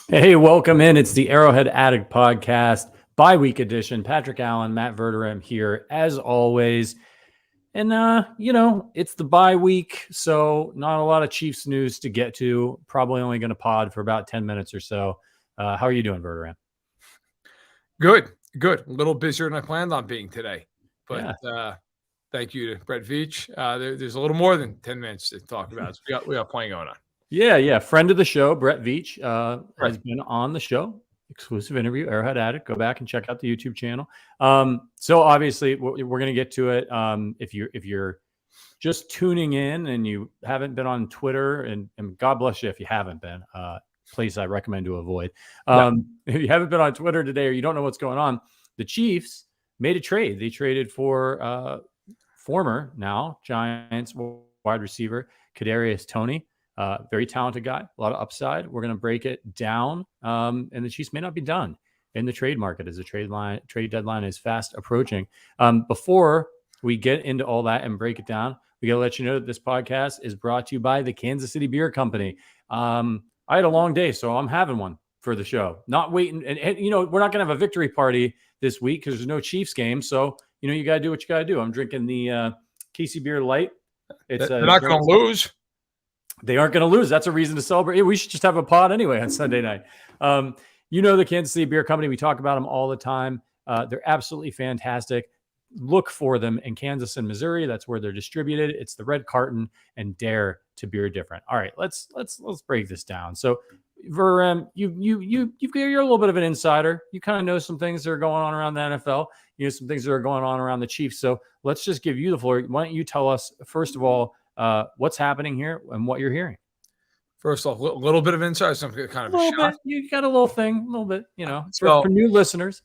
Hey, welcome in. It's the Arrowhead Addict podcast, bi-week edition. Patrick Allen, Matt Verderem here, as always. And, it's the bye week, so not a lot of Chiefs news to get to. Probably only going to pod for about 10 minutes or so. How are you doing, Verderem? Good. A little busier than I planned on being today. But Yeah. thank you to Brett Veach. There's a little more than 10 minutes to talk about. So we got plenty going on. Yeah. Friend of the show, Brett Veach, Right. has been on the show. Exclusive interview, Arrowhead Addict. Go back and check out the YouTube channel. So obviously we're going to get to it. If you're just tuning in and you haven't been on Twitter, and God bless you if you haven't been, place I recommend to avoid. If you haven't been on Twitter today or you don't know what's going on, the Chiefs made a trade. They traded for former now Giants wide receiver Kadarius Toney. Very talented guy, a lot of upside. We're going to break it down, and the Chiefs may not be done in the trade market as the trade deadline is fast approaching. Before we get into all that and break it down, we got to let you know that this podcast is brought to you by the Kansas City Beer Company. I had a long day, so I'm having one for the show. Not waiting, and we're not going to have a victory party this week because there's no Chiefs game. So you got to do what you got to do. I'm drinking the Casey Beer Light. They're not going to lose. They aren't going to lose. That's a reason to celebrate. We should just have a pod anyway on Sunday night. The Kansas City Beer Company. We talk about them all the time. They're absolutely fantastic. Look for them in Kansas and Missouri. That's where they're distributed. It's the red carton and dare to beer different. All right, let's break this down. So, Verem, you're a little bit of an insider. You kind of know some things that are going on around the NFL. You know some things that are going on around the Chiefs. So let's just give you the floor. Why don't you tell us first of all what's happening here and what you're hearing? First off, a little bit of insight, something kind of a little shock. bit. You got a little thing, a little bit, for new listeners.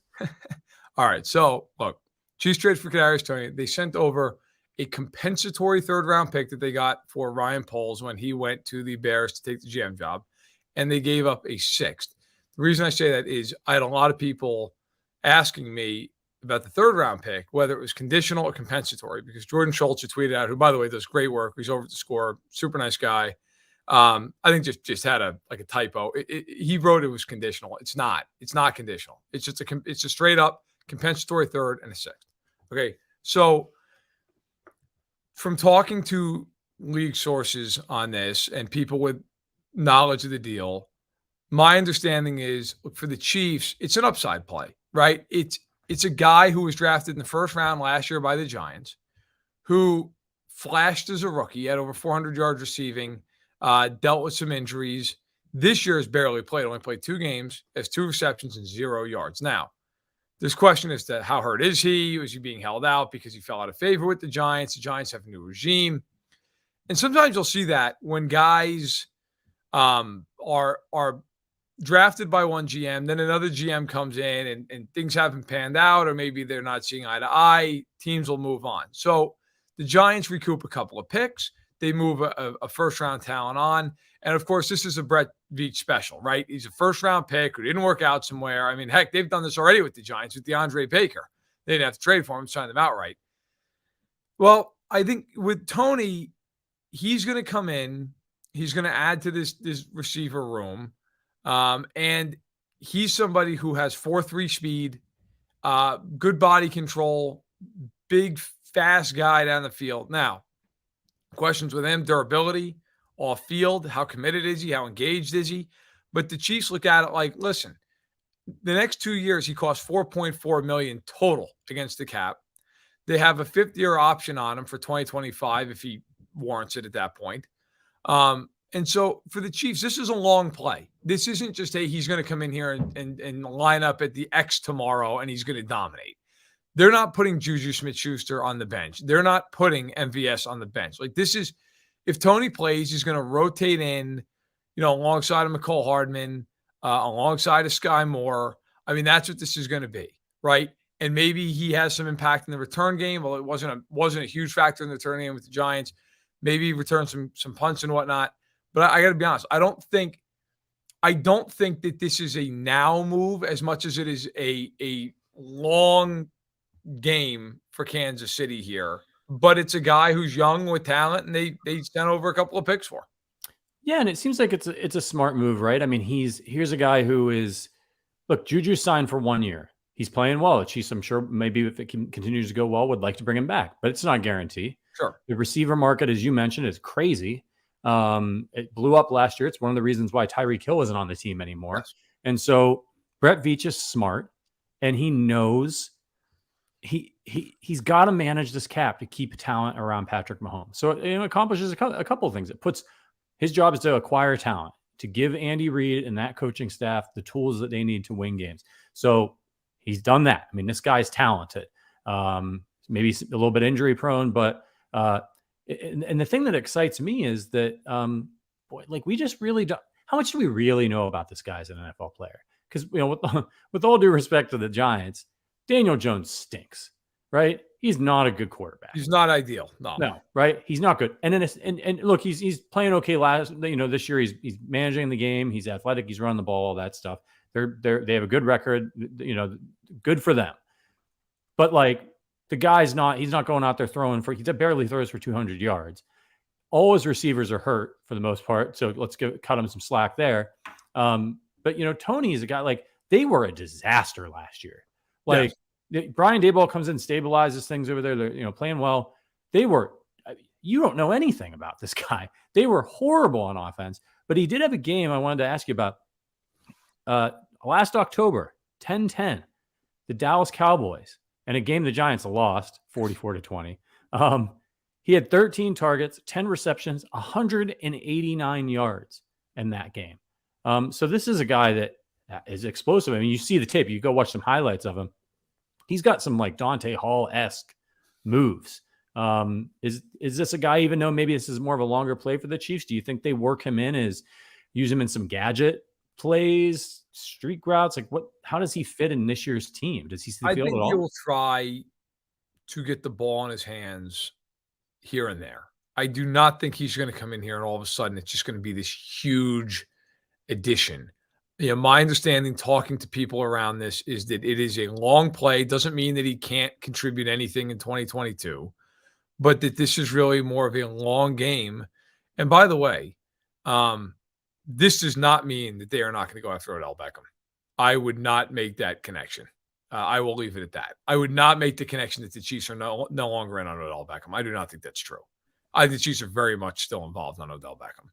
All right. So look, Chiefs trade for Kadarius Toney. They sent over a compensatory third-round pick that they got for Ryan Poles when he went to the Bears to take the GM job, and they gave up a sixth. The reason I say that is I had a lot of people asking me about the third-round pick, whether it was conditional or compensatory, because Jordan Schultz, who tweeted out, who, by the way, does great work. He's over at the Score, super nice guy. I think just had a typo. He wrote it was conditional. It's not. It's not conditional. It's just it's a straight up compensatory third and a sixth. Okay, so from talking to league sources on this and people with knowledge of the deal, my understanding is for the Chiefs, it's an upside play, right? It's a guy who was drafted in the first round last year by the Giants, who flashed as a rookie, had over 400 yards receiving, dealt with some injuries. This year has barely played, only played 2 games, has 2 receptions and 0 yards. Now, there's question as to how hurt is he? Was he being held out because he fell out of favor with the Giants? The Giants have a new regime. And sometimes you'll see that when guys are drafted by one GM, then another GM comes in and things haven't panned out, or maybe they're not seeing eye to eye, teams will move on. So the Giants recoup a couple of picks. They move a first-round talent on. And, of course, this is a Brett Veach special, right? He's a first-round pick who didn't work out somewhere. I mean, heck, they've done this already with the Giants, with DeAndre Baker. They didn't have to trade for him, sign them outright. Well, I think with Toney, he's going to come in. He's going to add to this receiver room. And he's somebody who has 4.3 speed, good body control, big, fast guy down the field. Now, questions with him, durability, off field, how committed is he? How engaged is he? But the Chiefs look at it like, listen, the next 2 years, he costs $4.4 million total against the cap. They have a 5th-year option on him for 2025 if he warrants it at that point. And so for the Chiefs, this is a long play. This isn't just, hey, he's going to come in here and line up at the X tomorrow and he's going to dominate. They're not putting Juju Smith-Schuster on the bench. They're not putting MVS on the bench. Like, this is, if Toney plays, he's going to rotate in, alongside of McCole Hardman, alongside of Sky Moore. I mean, that's what this is going to be, right? And maybe he has some impact in the return game. Well, it wasn't a huge factor in the return game with the Giants. Maybe he returned some punts and whatnot. But I got to be honest, I don't think that this is a now move as much as it is a long game for Kansas City here. But it's a guy who's young with talent, and they sent over a couple of picks for. Yeah, and it seems like it's a smart move, right? I mean, here's a guy who is look, Juju signed for 1 year. He's playing well. The Chiefs, I'm sure, maybe if it continues to go well, would like to bring him back, but it's not a guarantee. Sure. The receiver market, as you mentioned, is crazy. It blew up last year. It's one of the reasons why Tyreek Hill isn't on the team anymore. Yes. And so Brett Veach is smart, and he knows he's got to manage this cap to keep talent around Patrick Mahomes. So it accomplishes a couple of things. It puts his job is to acquire talent, to give Andy Reid and that coaching staff the tools that they need to win games. So he's done that. I mean, this guy's talented. Maybe a little bit injury prone, but and the thing that excites me is that we just really don't. How much do we really know about this guy as an NFL player? Because with all due respect to the Giants, Daniel Jones stinks, right? He's not a good quarterback. He's not ideal. No, right? He's not good. And then and look, he's playing okay this year he's managing the game. He's athletic. He's running the ball, all that stuff. They have a good record, good for them. But the guy's he's not going out there throwing he barely throws for 200 yards. All his receivers are hurt for the most part. So let's cut him some slack there. But Toney is a guy they were a disaster last year. Yes. Brian Daboll comes in, stabilizes things over there. They're playing well. You don't know anything about this guy. They were horrible on offense, but he did have a game I wanted to ask you about. Last October, 10-10, the Dallas Cowboys, and a game the Giants lost 44-20. He had 13 targets, 10 receptions, 189 yards in that game. So this is a guy that is explosive. I mean, you see the tape. You go watch some highlights of him. He's got some Dante Hall-esque moves. Is this a guy, even though maybe this is more of a longer play for the Chiefs, do you think they work him in use him in some gadget plays, streak routes? How does he fit in this year's team? Does he see the field at all? I think he will try to get the ball in his hands here and there. I do not think he's going to come in here and all of a sudden it's just going to be this huge addition. My understanding talking to people around this is that it is a long play. Doesn't mean that he can't contribute anything in 2022, but that this is really more of a long game. And by the way, this does not mean that they are not going to go after Odell Beckham. I would not make that connection. I will leave it at that. I would not make the connection that the Chiefs are no longer in on Odell Beckham. I do not think that's true. I think the Chiefs are very much still involved on Odell Beckham.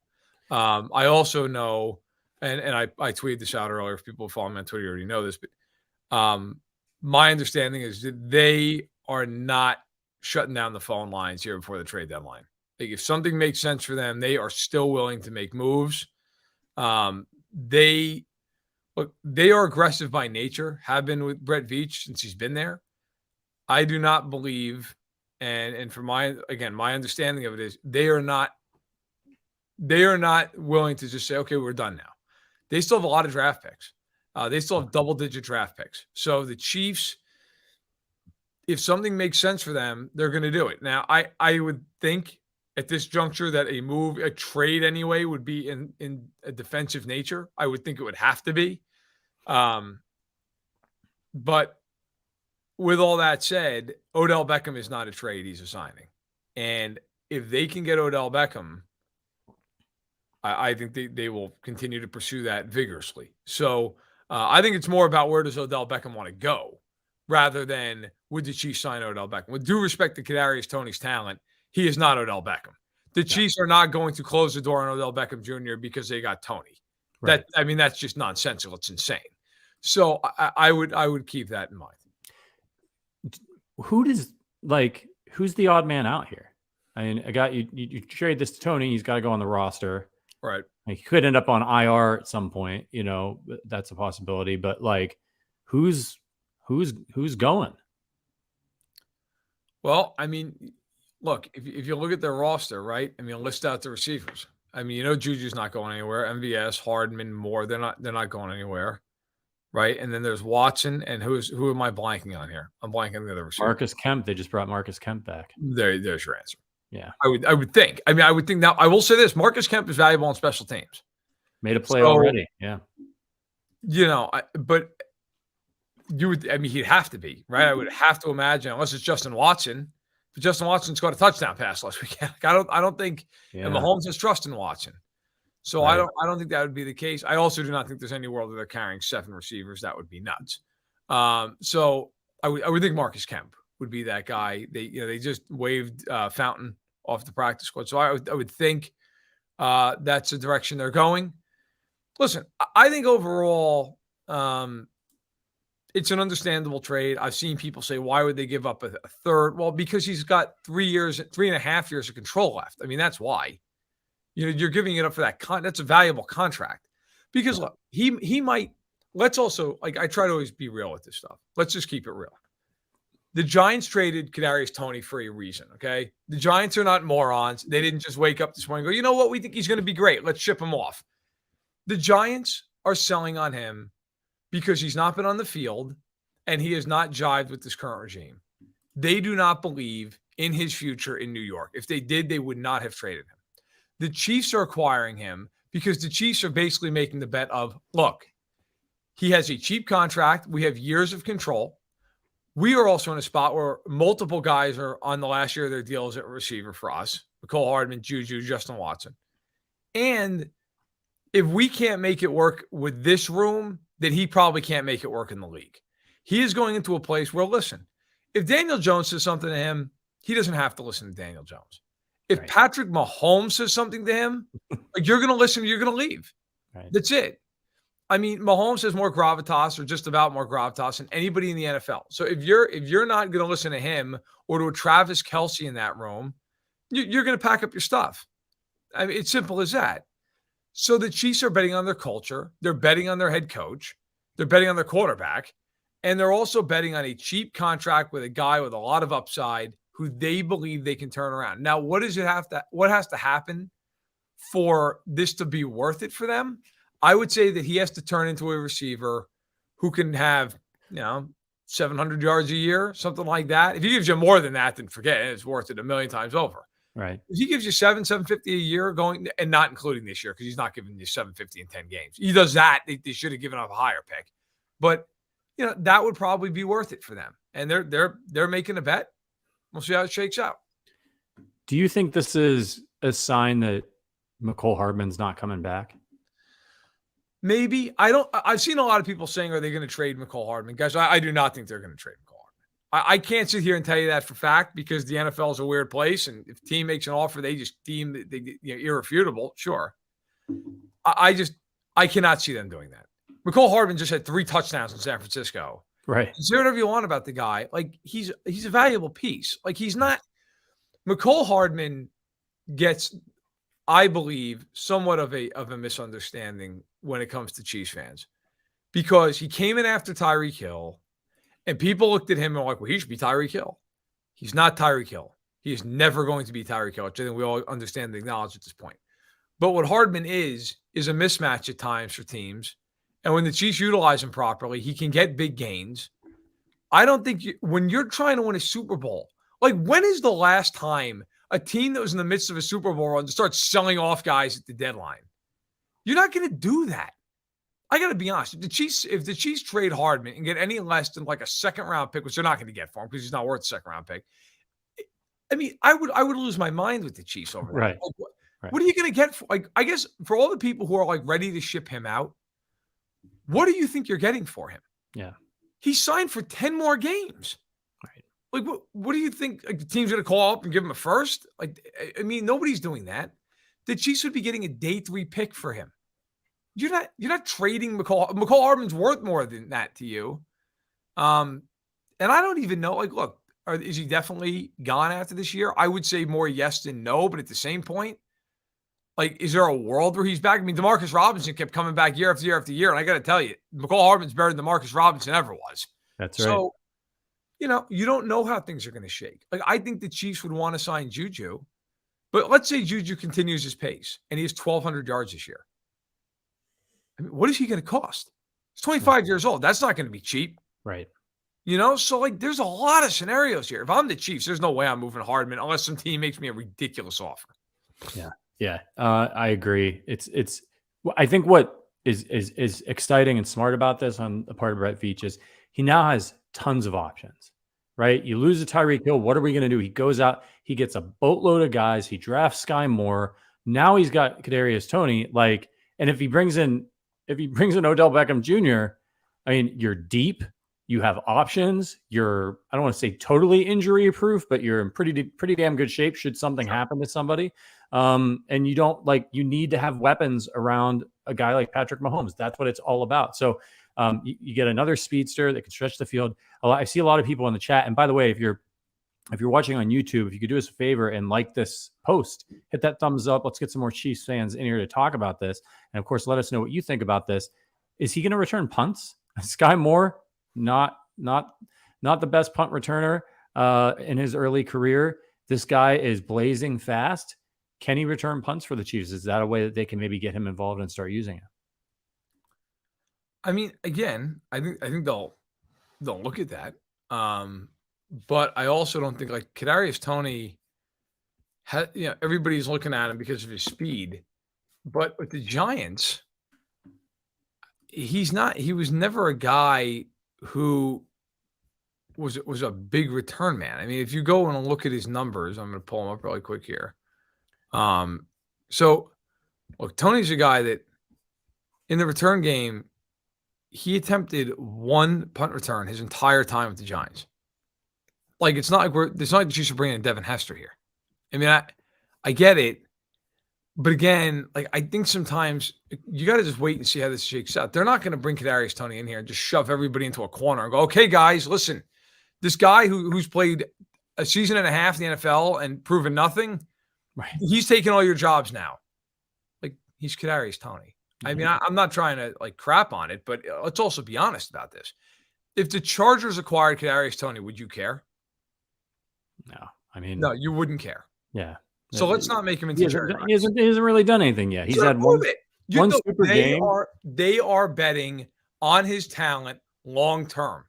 I also know, and I tweeted this out earlier. If people follow me on Twitter, you already know this, but my understanding is that they are not shutting down the phone lines here before the trade deadline. If something makes sense for them, they are still willing to make moves. They are aggressive by nature, have been with Brett Veach since he's been there. I do not believe, and for my understanding of it is they are not willing to just say, okay, we're done now. They still have a lot of draft picks. They still have double-digit draft picks. So the Chiefs, if something makes sense for them, they're going to do it. Now, I would think at this juncture that a trade anyway, would be in a defensive nature. I would think it would have to be. But with all that said, Odell Beckham is not a trade. He's a signing. And if they can get Odell Beckham, I think they will continue to pursue that vigorously. So I think it's more about where does Odell Beckham want to go rather than would the Chiefs sign Odell Beckham. With due respect to Kadarius Toney's talent, he is not Odell Beckham. The Chiefs are not going to close the door on Odell Beckham Jr. because they got Toney. Right. That's just nonsensical. It's insane. So I would keep that in mind. Who's the odd man out here? I mean, a guy you trade this to Toney, he's got to go on the roster. Right. He could end up on IR at some point, that's a possibility, but who's going? Well, I mean, look, if you look at their roster, right? I mean, list out the receivers. I mean, Juju's not going anywhere. MVS, Hardman, Moore, they're not going anywhere. Right. And then there's Watson, and who am I blanking on here? I'm blanking on the other receiver. Marcus Kemp. They just brought Marcus Kemp back. There's your answer. Yeah. I would think. I mean, I would think now. I will say this: Marcus Kemp is valuable on special teams. Made a play already. Yeah. But you would. I mean, he'd have to be right. I would have to imagine, unless it's Justin Watson. But Justin Watson scored a touchdown pass last weekend. I don't think. Yeah. And Mahomes has trust in Watson. So Right. I don't think that would be the case. I also do not think there's any world where they're carrying 7 receivers. That would be nuts. So I would think Marcus Kemp would be that guy. They just waived Fountain off the practice squad. So I would think that's the direction they're going. Listen, I think overall, it's an understandable trade. I've seen people say, why would they give up a third? Well, because he's got 3.5 years of control left. I mean, that's why. You're giving it up for that. That's a valuable contract. Because look, he might. Let's also, I try to always be real with this stuff. Let's just keep it real. The Giants traded Kadarius Toney for a reason, okay? The Giants are not morons. They didn't just wake up this morning and go, you know what? We think he's going to be great. Let's ship him off. The Giants are selling on him because he's not been on the field and he has not jived with this current regime. They do not believe in his future in New York. If they did, they would not have traded him. The Chiefs are acquiring him because the Chiefs are basically making the bet of, look, he has a cheap contract. We have years of control. We are also in a spot where multiple guys are on the last year of their deals at receiver for us. Mecole Hardman, Juju, Justin Watson. And if we can't make it work with this room, then he probably can't make it work in the league. He is going into a place where, listen, if Daniel Jones says something to him, he doesn't have to listen to Daniel Jones. If Right. Patrick Mahomes says something to him, you're going to listen, you're going to leave. Right. That's it. I mean, Mahomes has more gravitas, or just about more gravitas, than anybody in the NFL. So if you're not going to listen to him or to a Travis Kelce in that room, you're going to pack up your stuff. I mean, it's simple as that. So the Chiefs are betting on their culture. They're betting on their head coach. They're betting on their quarterback. And they're also betting on a cheap contract with a guy with a lot of upside who they believe they can turn around. Now, what has to happen for this to be worth it for them? I would say that he has to turn into a receiver who can have, 700 yards a year, something like that. If he gives you more than that, then forget it. It's worth it a million times over. Right. If he gives you 750 a year going, and not including this year, because he's not giving you 750 in 10 games. He does that. They should have given up a higher pick. But, that would probably be worth it for them. And they're making a bet. We'll see how it shakes out. Do you think this is a sign that Mecole Hardman's not coming back? Maybe. I've seen a lot of people saying, are they going to trade Mecole Hardman? Guys, I do not think they're going to trade Mecole Hardman. I can't sit here and tell you that for fact, because the NFL is a weird place. And if a team makes an offer, they just deem that they irrefutable. Sure. I cannot see them doing that. Mecole Hardman just had 3 touchdowns in San Francisco. Right. Say whatever you want about the guy. Like, he's a valuable piece. Like, he's not. Mecole Hardman gets, I believe, somewhat of a misunderstanding when it comes to Chiefs fans, because he came in after Tyreek Hill, and people looked at him and were like, well, he should be Tyreek Hill. He's not Tyreek Hill. He is never going to be Tyreek Hill, which I think we all understand and acknowledge at this point. But what Hardman is a mismatch at times for teams. And when the Chiefs utilize him properly, he can get big gains. I don't think when you're trying to win a Super Bowl, like, when is the last time a team that was in the midst of a Super Bowl run to start selling off guys at the deadline? You're not going to do that. I got to be honest. If the Chiefs trade Hardman and get any less than like a second-round pick, which they're not going to get for him because he's not worth a second-round pick, I mean, I would lose my mind with the Chiefs over that. Right. Like, what are you going to get for? Like, I guess for all the people who are like ready to ship him out, what do you think you're getting for him? Yeah. He signed for 10 more games. Right. Like, what do you think? Like, the team's going to call up and give him a first? Like, I mean, nobody's doing that. The Chiefs would be getting a day 3 pick for him. You're not trading Mecole Hardman's worth more than that to you. And I don't even know. Like, look, is he definitely gone after this year? I would say more yes than no. But at the same point, like, is there a world where he's back? I mean, Demarcus Robinson kept coming back year after year after year. And I got to tell you, Mecole Hardman's better than Demarcus Robinson ever was. That's right. So, you don't know how things are going to shake. Like, I think the Chiefs would want to sign Juju. But let's say Juju continues his pace and he has 1,200 yards this year. I mean, what is he going to cost? He's 25 years old. That's not going to be cheap. Right. So, like, there's a lot of scenarios here. If I'm the Chiefs, there's no way I'm moving Hardman unless some team makes me a ridiculous offer. Yeah. Yeah. I agree. I think what is exciting and smart about this on the part of Brett Veach is he now has tons of options, right? You lose a Tyreek Hill. What are we going to do? He goes out, he gets a boatload of guys. He drafts Sky Moore. Now he's got Kadarius Toney, like, and if he brings in Odell Beckham Jr., I mean, you're deep, you have options, you're, I don't want to say totally injury proof, but you're in pretty damn good shape should something happen to somebody. And you don't, like, you need to have weapons around a guy like Patrick Mahomes. That's what it's all about. So you get another speedster that can stretch the field. I see a lot of people in the chat. And by the way, if you're watching on YouTube, if you could do us a favor and like this post, hit that thumbs up. Let's get some more Chiefs fans in here to talk about this. And of course, let us know what you think about this. Is he going to return punts? Sky Moore, not the best punt returner in his early career. This guy is blazing fast. Can he return punts for the Chiefs? Is that a way that they can maybe get him involved and start using it? I mean, again, I think they'll look at that. But I also don't think, like, Kadarius Toney, everybody's looking at him because of his speed. But with the Giants, he was never a guy who was a big return man. I mean, if you go and look at his numbers, I'm going to pull them up really quick here. So look, Tony's a guy that in the return game, he attempted one punt return his entire time with the Giants. Like, it's not like the Chiefs are bringing in Devin Hester here. I mean, I get it. But again, like, I think sometimes you got to just wait and see how this shakes out. They're not going to bring Kadarius Toney in here and just shove everybody into a corner and go, okay, guys, listen, this guy who's played a season and a half in the NFL and proven nothing, right, he's taking all your jobs now. Like, he's Kadarius Toney. I mean, I'm not trying to, like, crap on it, but let's also be honest about this. If the Chargers acquired Kadarius Toney, would you care? No. I mean, no, you wouldn't care. Yeah. So let's not make him into Jerry Rice. He hasn't really done anything yet. He's had one super game. They are betting on his talent long term.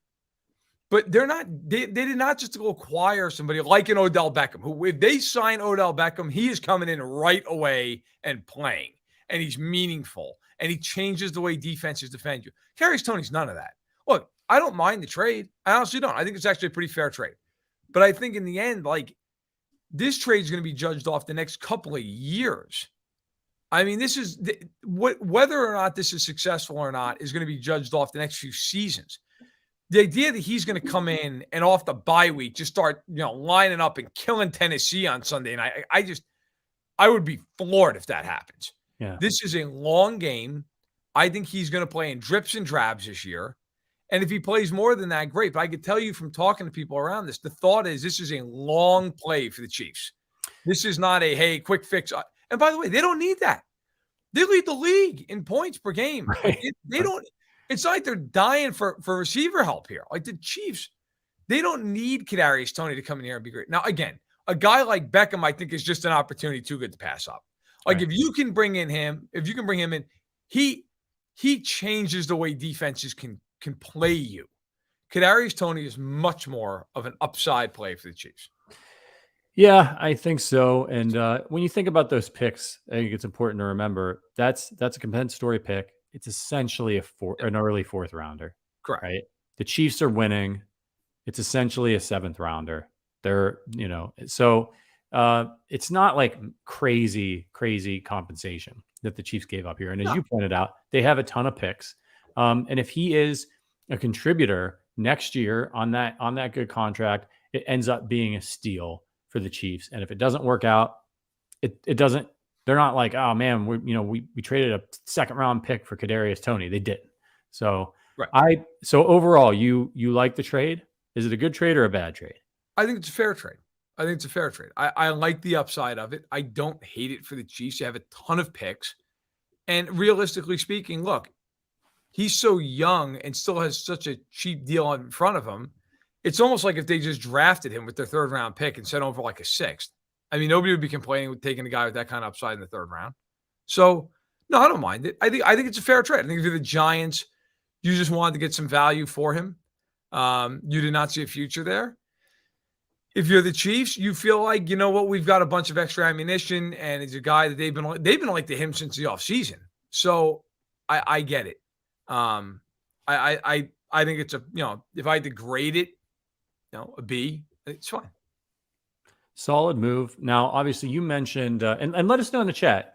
But they're not. They did not just go acquire somebody like an Odell Beckham, who, if they sign Odell Beckham, he is coming in right away and playing, and he's meaningful, and he changes the way defenses defend you. Kadarius Toney's none of that. Look, I don't mind the trade. I honestly don't. I think it's actually a pretty fair trade. But I think in the end, like, this trade is going to be judged off the next couple of years. I mean, this is whether or not this is successful or not is going to be judged off the next few seasons. The idea that he's going to come in and off the bye week just start, lining up and killing Tennessee on Sunday night, I would be floored if that happens. Yeah. This is a long game. I think he's going to play in drips and drabs this year. And if he plays more than that, great. But I could tell you from talking to people around this, the thought is this is a long play for the Chiefs. This is not a, hey, quick fix. And by the way, they don't need that. They lead the league in points per game. Right. They don't. It's not like they're dying for receiver help here. Like, the Chiefs, they don't need Kadarius Toney to come in here and be great. Now, again, a guy like Beckham, I think, is just an opportunity too good to pass up. Like, right. if you can bring him in, he changes the way defenses can play you. Kadarius Toney is much more of an upside play for the Chiefs. Yeah, I think so. And when you think about those picks, I think it's important to remember that's a compensatory pick. It's essentially an early fourth rounder. Correct. Right? The Chiefs are winning. It's essentially a seventh rounder. They're, so it's not like crazy compensation that the Chiefs gave up here. And as you pointed out, they have a ton of picks. And if he is a contributor next year on that good contract, it ends up being a steal for the Chiefs. And if it doesn't work out, it doesn't. They're not like, oh man, we traded a second round pick for Kadarius Toney. They didn't. So right. So overall, you like the trade? Is it a good trade or a bad trade? I think it's a fair trade. I like the upside of it. I don't hate it for the Chiefs. You have a ton of picks. And realistically speaking, look, he's so young and still has such a cheap deal in front of him. It's almost like if they just drafted him with their third round pick and sent him for like a sixth. I mean, nobody would be complaining with taking a guy with that kind of upside in the third round. So, no, I don't mind it. I think it's a fair trade. I think if you're the Giants, you just wanted to get some value for him. You did not see a future there. If you're the Chiefs, you feel like, we've got a bunch of extra ammunition, and it's a guy that they've been like to him since the offseason. So I get it. I think it's if I had to grade it, a B, it's fine. Solid move. Now, obviously, you mentioned, and let us know in the chat.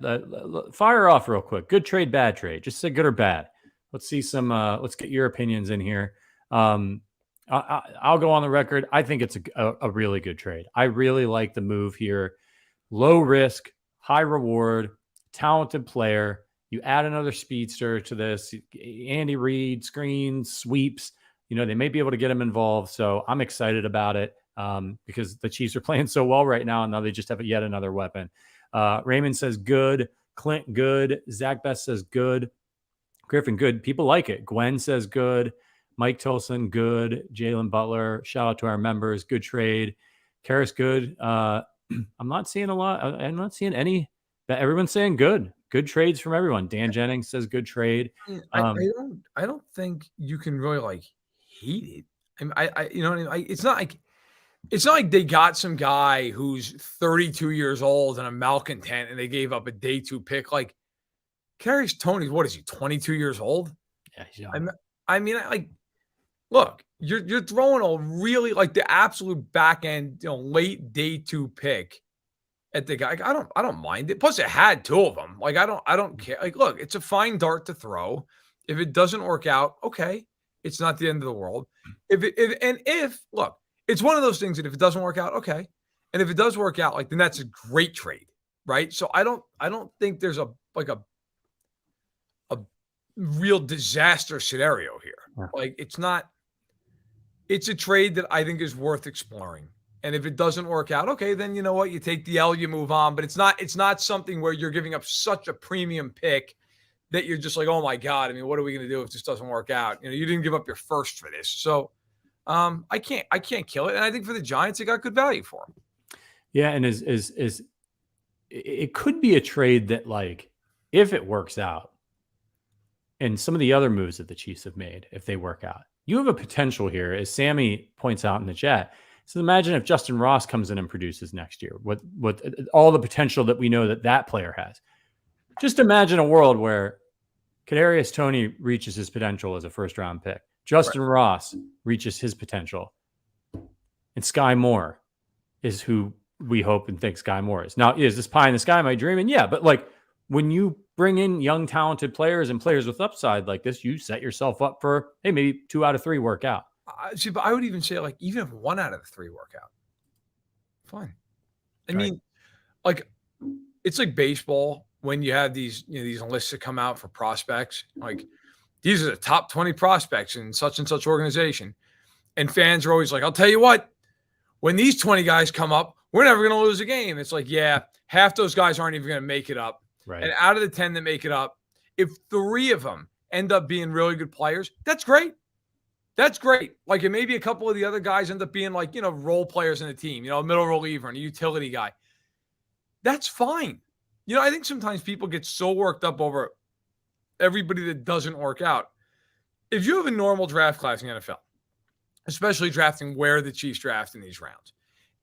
Fire off real quick. Good trade, bad trade. Just say good or bad. Let's see some. Let's get your opinions in here. I'll go on the record. I think it's a really good trade. I really like the move here. Low risk, high reward, talented player. You add another speedster to this. Andy Reid, screens, sweeps. They may be able to get him involved. So I'm excited about it. Because the Chiefs are playing so well right now, and now they just have yet another weapon. Raymond says good. Clint, good. Zach Best says good. Griffin, good. People like it. Gwen says good. Mike Tolson, good. Jalen Butler, shout out to our members. Good trade. Karras, good. I'm not seeing a lot. I'm not seeing any. Everyone's saying good. Good trades from everyone. Dan Jennings says good trade. I don't think you can really hate it. You know what I mean? It's not like they got some guy who's 32 years old and a malcontent and they gave up a day 2 pick. Like Kadarius Toney, what is he, 22 years old? Yeah, he's young. Look, you're throwing a really the absolute back end, late day 2 pick at the guy. I don't mind it. Plus, it had 2 of them. I don't care. Look, it's a fine dart to throw. If it doesn't work out, okay, it's not the end of the world. Look. It's one of those things that if it doesn't work out, okay. And if it does work out, then that's a great trade, right? So I don't think there's a real disaster scenario here. Yeah. It's a trade that I think is worth exploring. And if it doesn't work out, okay, then you know what? You take the L, you move on. But it's not something where you're giving up such a premium pick that you're just like, oh my God, what are we going to do if this doesn't work out? You didn't give up your first for this. So I can't kill it. And I think for the Giants, it got good value for them. Yeah. And it could be a trade that if it works out and some of the other moves that the Chiefs have made, if they work out, you have a potential here, as Sammy points out in the chat. So imagine if Justin Ross comes in and produces next year with all the potential that we know that player has. Just imagine a world where Kadarius Toney reaches his potential as a first-round pick. Justin Ross reaches his potential. And Sky Moore is who we hope and think Sky Moore is. Now, is this pie in the sky my dream? And yeah, but when you bring in young, talented players and players with upside like this, you set yourself up for, hey, maybe 2 out of 3 work out. But I would even say even if 1 out of the 3 work out, fine. I mean, it's like baseball when you have these lists that come out for prospects. These are the top 20 prospects in such and such organization. And fans are always like, I'll tell you what, when these 20 guys come up, we're never going to lose a game. It's half those guys aren't even going to make it up. Right. And out of the 10 that make it up, if 3 of them end up being really good players, that's great. That's great. And maybe a couple of the other guys end up being role players in the team, a middle reliever and a utility guy. That's fine. I think sometimes people get so worked up over everybody that doesn't work out. If you have a normal draft class in the NFL, especially drafting where the Chiefs draft in these rounds,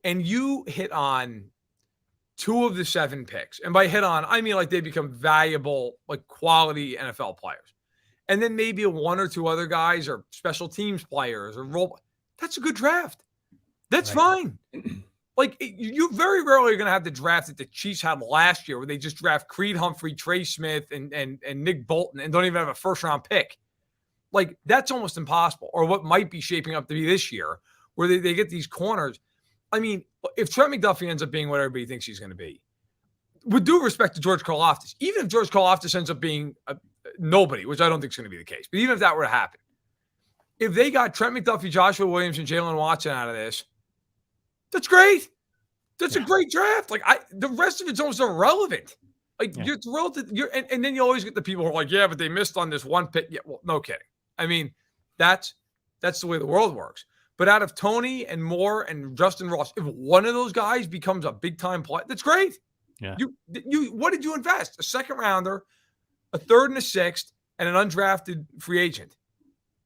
and you hit on 2 of the 7 picks, and by hit on, I mean they become valuable, quality NFL players, and then maybe 1 or 2 other guys are special teams players or role, that's a good draft. That's fine. You very rarely are going to have the draft that the Chiefs had last year where they just draft Creed Humphrey, Trey Smith, and Nick Bolton and don't even have a first-round pick. That's almost impossible. Or what might be shaping up to be this year where they get these corners. If Trent McDuffie ends up being what everybody thinks he's going to be, with due respect to George Karlaftis, even if George Karlaftis ends up being nobody, which I don't think is going to be the case, but even if that were to happen, if they got Trent McDuffie, Joshua Williams, and Jalen Watson out of this, that's great. That's a great draft. The rest of it's almost irrelevant. You're thrilled and then you always get the people who are yeah, but they missed on this 1 pick. Yeah, well, no kidding. That's the way the world works. But out of Toney and Moore and Justin Ross, if one of those guys becomes a big time player, that's great. Yeah. What did you invest? A 2nd rounder, a 3rd and a 6th, and an undrafted free agent.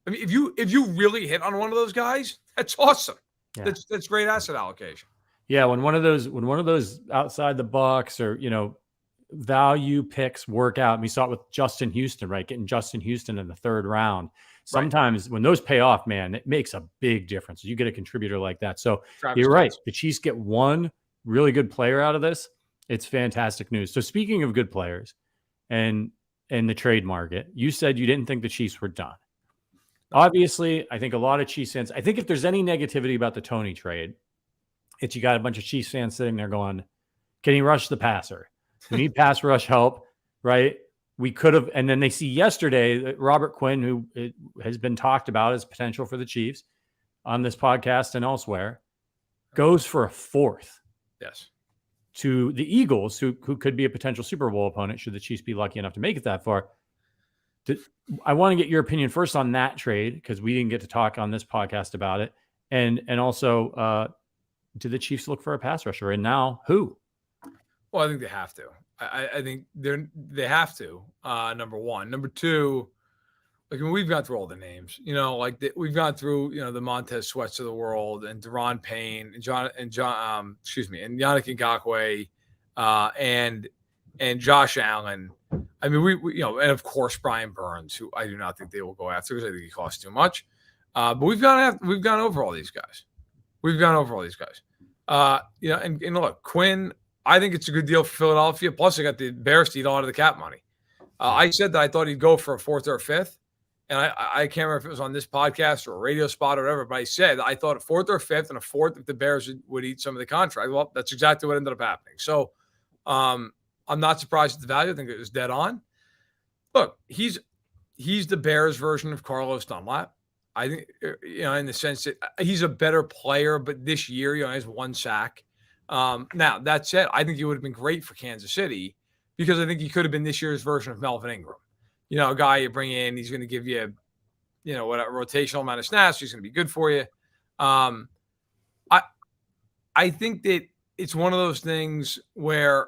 If you really hit on one of those guys, that's awesome. Yeah. That's great asset allocation. Yeah, when one of those outside the box or value picks work out, and we saw it with Justin Houston, right? Getting Justin Houston in the 3rd round. Sometimes when those pay off, man, it makes a big difference. You get a contributor like that. So you're right. The Chiefs get 1 really good player out of this, it's fantastic news. So speaking of good players and the trade market, you said you didn't think the Chiefs were done. Obviously, I think a lot of Chiefs fans, I think if there's any negativity about the Toney trade, it's you got a bunch of Chiefs fans sitting there going, can he rush the passer? We need pass rush help, right? We could have, and then they see yesterday that Robert Quinn, who has been talked about as potential for the Chiefs on this podcast and elsewhere, goes for a fourth. Yes. To the Eagles, who could be a potential Super Bowl opponent should the Chiefs be lucky enough to make it that far. I want to get your opinion first on that trade because we didn't get to talk on this podcast about it, and also do the Chiefs look for a pass rusher, and now who? Well, I think they have to. I think they have to. Number one, number two. Like, I mean, we've gone through all the names, we've gone through, the Montez Sweats of the world and Deron Payne and and Yannick Ngakoue, and Josh Allen. I mean, we and of course Brian Burns, who I do not think they will go after because I think he costs too much. But we've gone over all these guys. And look, Quinn, I think it's a good deal for Philadelphia. Plus, they got the Bears to eat a lot of the cap money. I said that I thought he'd go for a fourth or a fifth. And I can't remember if it was on this podcast or a radio spot or whatever, but I said I thought a fourth or a fifth and a fourth if the Bears would eat some of the contract. Well, that's exactly what ended up happening. So I'm not surprised at the value. I think it was dead on. Look, he's the Bears version of Carlos Dunlap. I think, in the sense that he's a better player, but this year, he has one sack. Now, that said, I think he would have been great for Kansas City because I think he could have been this year's version of Melvin Ingram. A guy you bring in, he's going to give you, what a rotational amount of snaps. He's going to be good for you. I think that it's one of those things where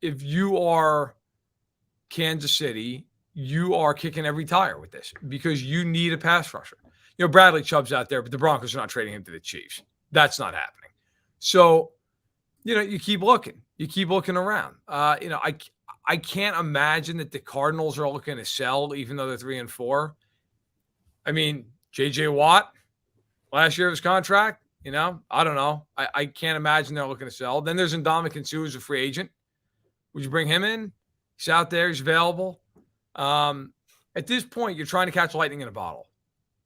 if you are Kansas City, you are kicking every tire with this because you need a pass rusher. Bradley Chubb's out there, but the Broncos are not trading him to the Chiefs. That's not happening. So, you keep looking. You keep looking around. I can't imagine that the Cardinals are looking to sell, even though they're 3-4. I mean, J.J. Watt, last year of his contract, I don't know. I can't imagine they're looking to sell. Then there's Ndamukong Suh, who's a free agent. Would you bring him in? He's out there. He's available. At this point, you're trying to catch lightning in a bottle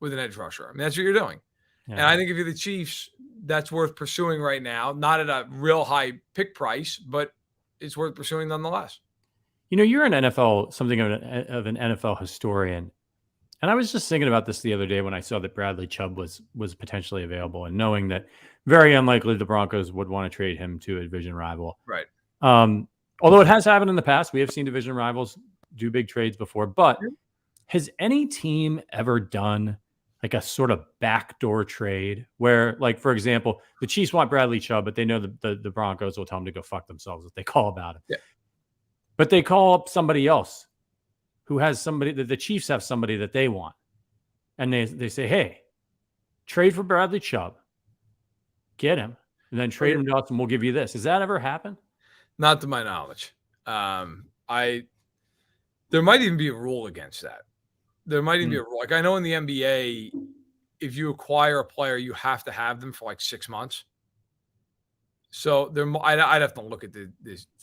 with an edge rusher. I mean, that's what you're doing. Yeah. And I think if you're the Chiefs, that's worth pursuing right now. Not at a real high pick price, but it's worth pursuing nonetheless. You're something of an NFL historian. And I was just thinking about this the other day when I saw that Bradley Chubb was potentially available and knowing that very unlikely the Broncos would want to trade him to a division rival. Right. Although it has happened in the past. We have seen division rivals do big trades before. But has any team ever done like a sort of backdoor trade where, like, for example, the Chiefs want Bradley Chubb, but they know the Broncos will tell them to go fuck themselves if they call about it. Yeah. But they call up somebody else who has somebody that the Chiefs have somebody that they want. And they say, hey, trade for Bradley Chubb, get him, and then trade him to us and we'll give you this. Has that ever happened? Not to my knowledge. There might even be a rule against that. There might even be a rule. Like I know in the NBA, if you acquire a player, you have to have them for like 6 months. So I'd have to look at the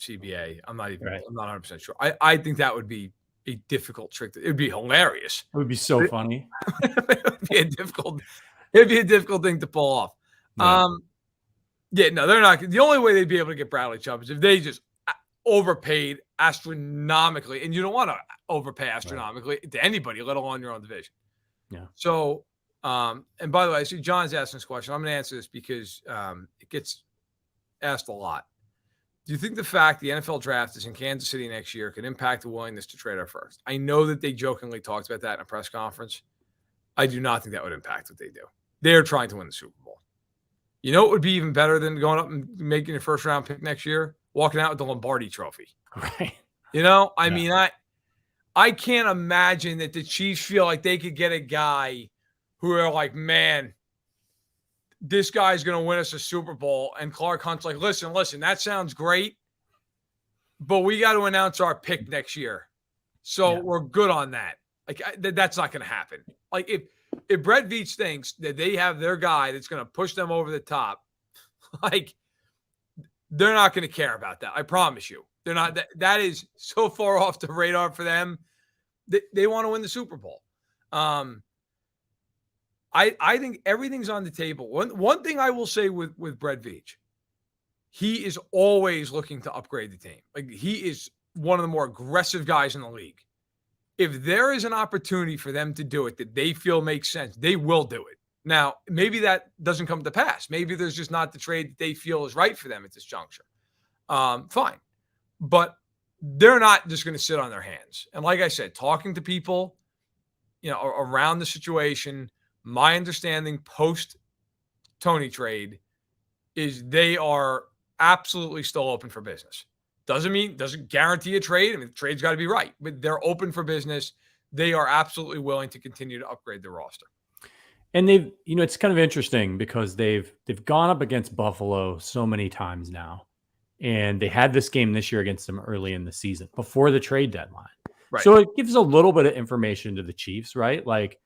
CBA. I'm not 100% sure. I think that would be a difficult trick. It would be hilarious. It would be so funny. It'd be a difficult thing to pull off. No, they're not. The only way they'd be able to get Bradley Chubb is if they just overpaid astronomically, and you don't want to overpay astronomically to anybody, let alone your own division. Yeah. So, and by the way, I see John's asking this question. I'm going to answer this because it gets asked a lot. Do you think the fact the NFL draft is in Kansas City next year could impact the willingness to trade our first? I know that they jokingly talked about that in a press conference. I do not think that would impact what they do. They're trying to win the Super Bowl. You know what would be even better than going up and making your first round pick next year? Walking out with the Lombardi trophy. Right. I mean, I can't imagine that the Chiefs feel like they could get a guy who are like, man, this guy's going to win us a Super Bowl. And Clark Hunt's like, listen, that sounds great, but we got to announce our pick next year. So we're good on that. Like, that's not going to happen. Like, if Brett Veach thinks that they have their guy that's going to push them over the top, like, they're not going to care about that. I promise you. They're not. That is so far off the radar for them. They want to win the Super Bowl. I think everything's on the table. One thing I will say with Brett Veach, he is always looking to upgrade the team. Like, he is one of the more aggressive guys in the league. If there is an opportunity for them to do it that they feel makes sense, they will do it. Now, maybe that doesn't come to pass. Maybe there's just not the trade that they feel is right for them at this juncture. Fine. But they're not just going to sit on their hands. And like I said, talking to people, around the situation, my understanding post Toney trade is they are absolutely still open for business. Doesn't guarantee a trade. I mean, the trade's got to be right, but they're open for business. They are absolutely willing to continue to upgrade the roster. And they've, it's kind of interesting because they've gone up against Buffalo so many times now. And they had this game this year against them early in the season before the trade deadline. Right. So it gives a little bit of information to the Chiefs, right? Like,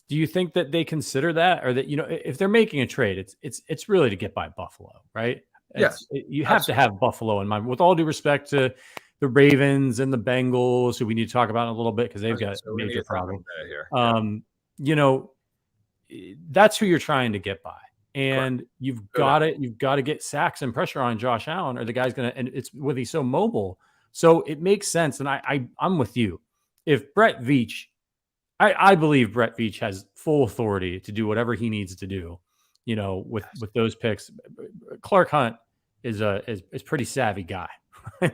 do you think that they consider that, or that, if they're making a trade, it's really to get by Buffalo, right? Yes. You have to have Buffalo in mind, with all due respect to the Ravens and the Bengals, who we need to talk about in a little bit because they've got a major problem. That's who you're trying to get by. And you've got to get sacks and pressure on Josh Allen, or the guy's going to, and it's when he's so mobile. So it makes sense. And I'm with you. If Brett Veach, I believe Brett Veach has full authority to do whatever he needs to do, with those picks. Clark Hunt is pretty savvy guy.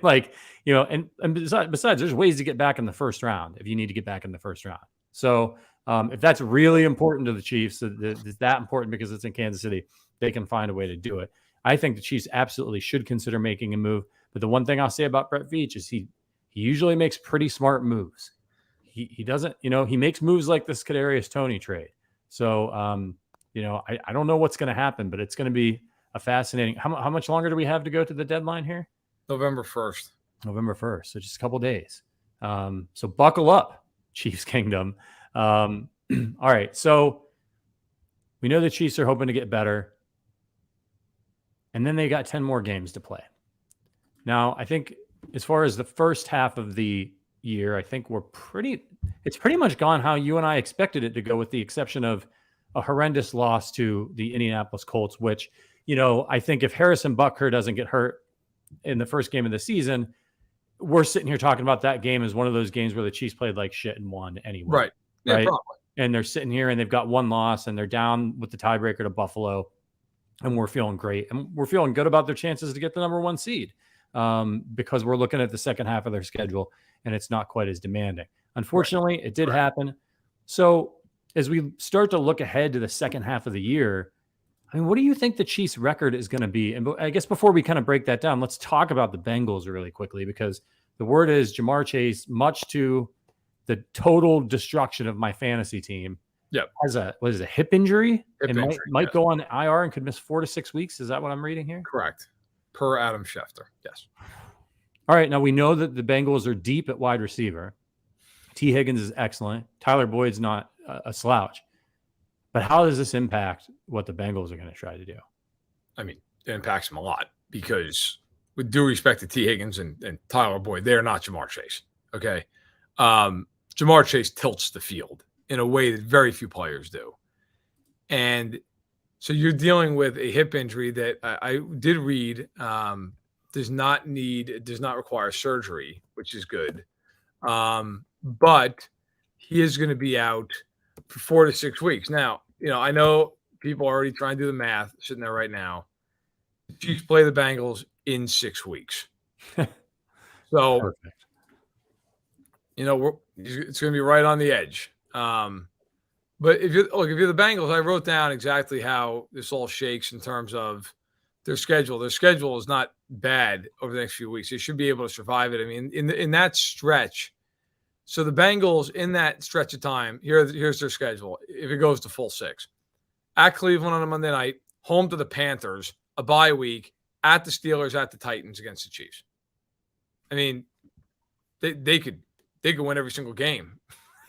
Like, and besides, there's ways to get back in the first round if you need to get back in the first round. So if that's really important to the Chiefs, it's that important because it's in Kansas City, they can find a way to do it. I think the Chiefs absolutely should consider making a move. But the one thing I'll say about Brett Veach is he usually makes pretty smart moves. He doesn't, he makes moves like this Kadarius Toney trade. So, I don't know what's going to happen, but it's going to be a fascinating. How much longer do we have to go to the deadline here? November 1st. November 1st. So just a couple days. So buckle up, Chiefs Kingdom. All right. So we know the Chiefs are hoping to get better. And then they got 10 more games to play. Now, I think as far as the first half of the year, I think it's pretty much gone how you and I expected it to go, with the exception of a horrendous loss to the Indianapolis Colts, which, I think if Harrison Butker doesn't get hurt in the first game of the season, we're sitting here talking about that game as one of those games where the Chiefs played like shit and won anyway. Right. Yeah, right? probably. And they're sitting here and they've got one loss and they're down with the tiebreaker to Buffalo, and we're feeling great. And we're feeling good about their chances to get the number 1 seed. Because we're looking at the second half of their schedule and it's not quite as demanding. Unfortunately, it did happen. So as we start to look ahead to the second half of the year, I mean, what do you think the Chiefs' record is going to be? And I guess before we kind of break that down, let's talk about the Bengals really quickly, because the word is Jamar Chase, much to the total destruction of my fantasy team, has a hip injury. Might go on IR and could miss 4 to 6 weeks. Is that what I'm reading here? Correct. Per Adam Schefter. Yes. All right. Now we know that the Bengals are deep at wide receiver. T. Higgins is excellent. Tyler Boyd's not a slouch. But how does this impact what the Bengals are going to try to do? I mean, it impacts them a lot because, with due respect to T. Higgins and Tyler Boyd, they're not Jamar Chase. Okay. Jamar Chase tilts the field in a way that very few players do. And so you're dealing with a hip injury that I did read does not require surgery, which is good. But he is going to be out for 4 to 6 weeks. Now, I know people are already trying to do the math sitting there right now. The Chiefs play the Bengals in 6 weeks. So, perfect. It's going to be right on the edge. But if you're the Bengals, I wrote down exactly how this all shakes in terms of their schedule. Their schedule is not bad over the next few weeks. They should be able to survive it. I mean, in that stretch. So the Bengals, in that stretch of time, here's their schedule. If it goes to full 6, at Cleveland on a Monday night, home to the Panthers, a bye week, at the Steelers, at the Titans, against the Chiefs. I mean, they could win every single game.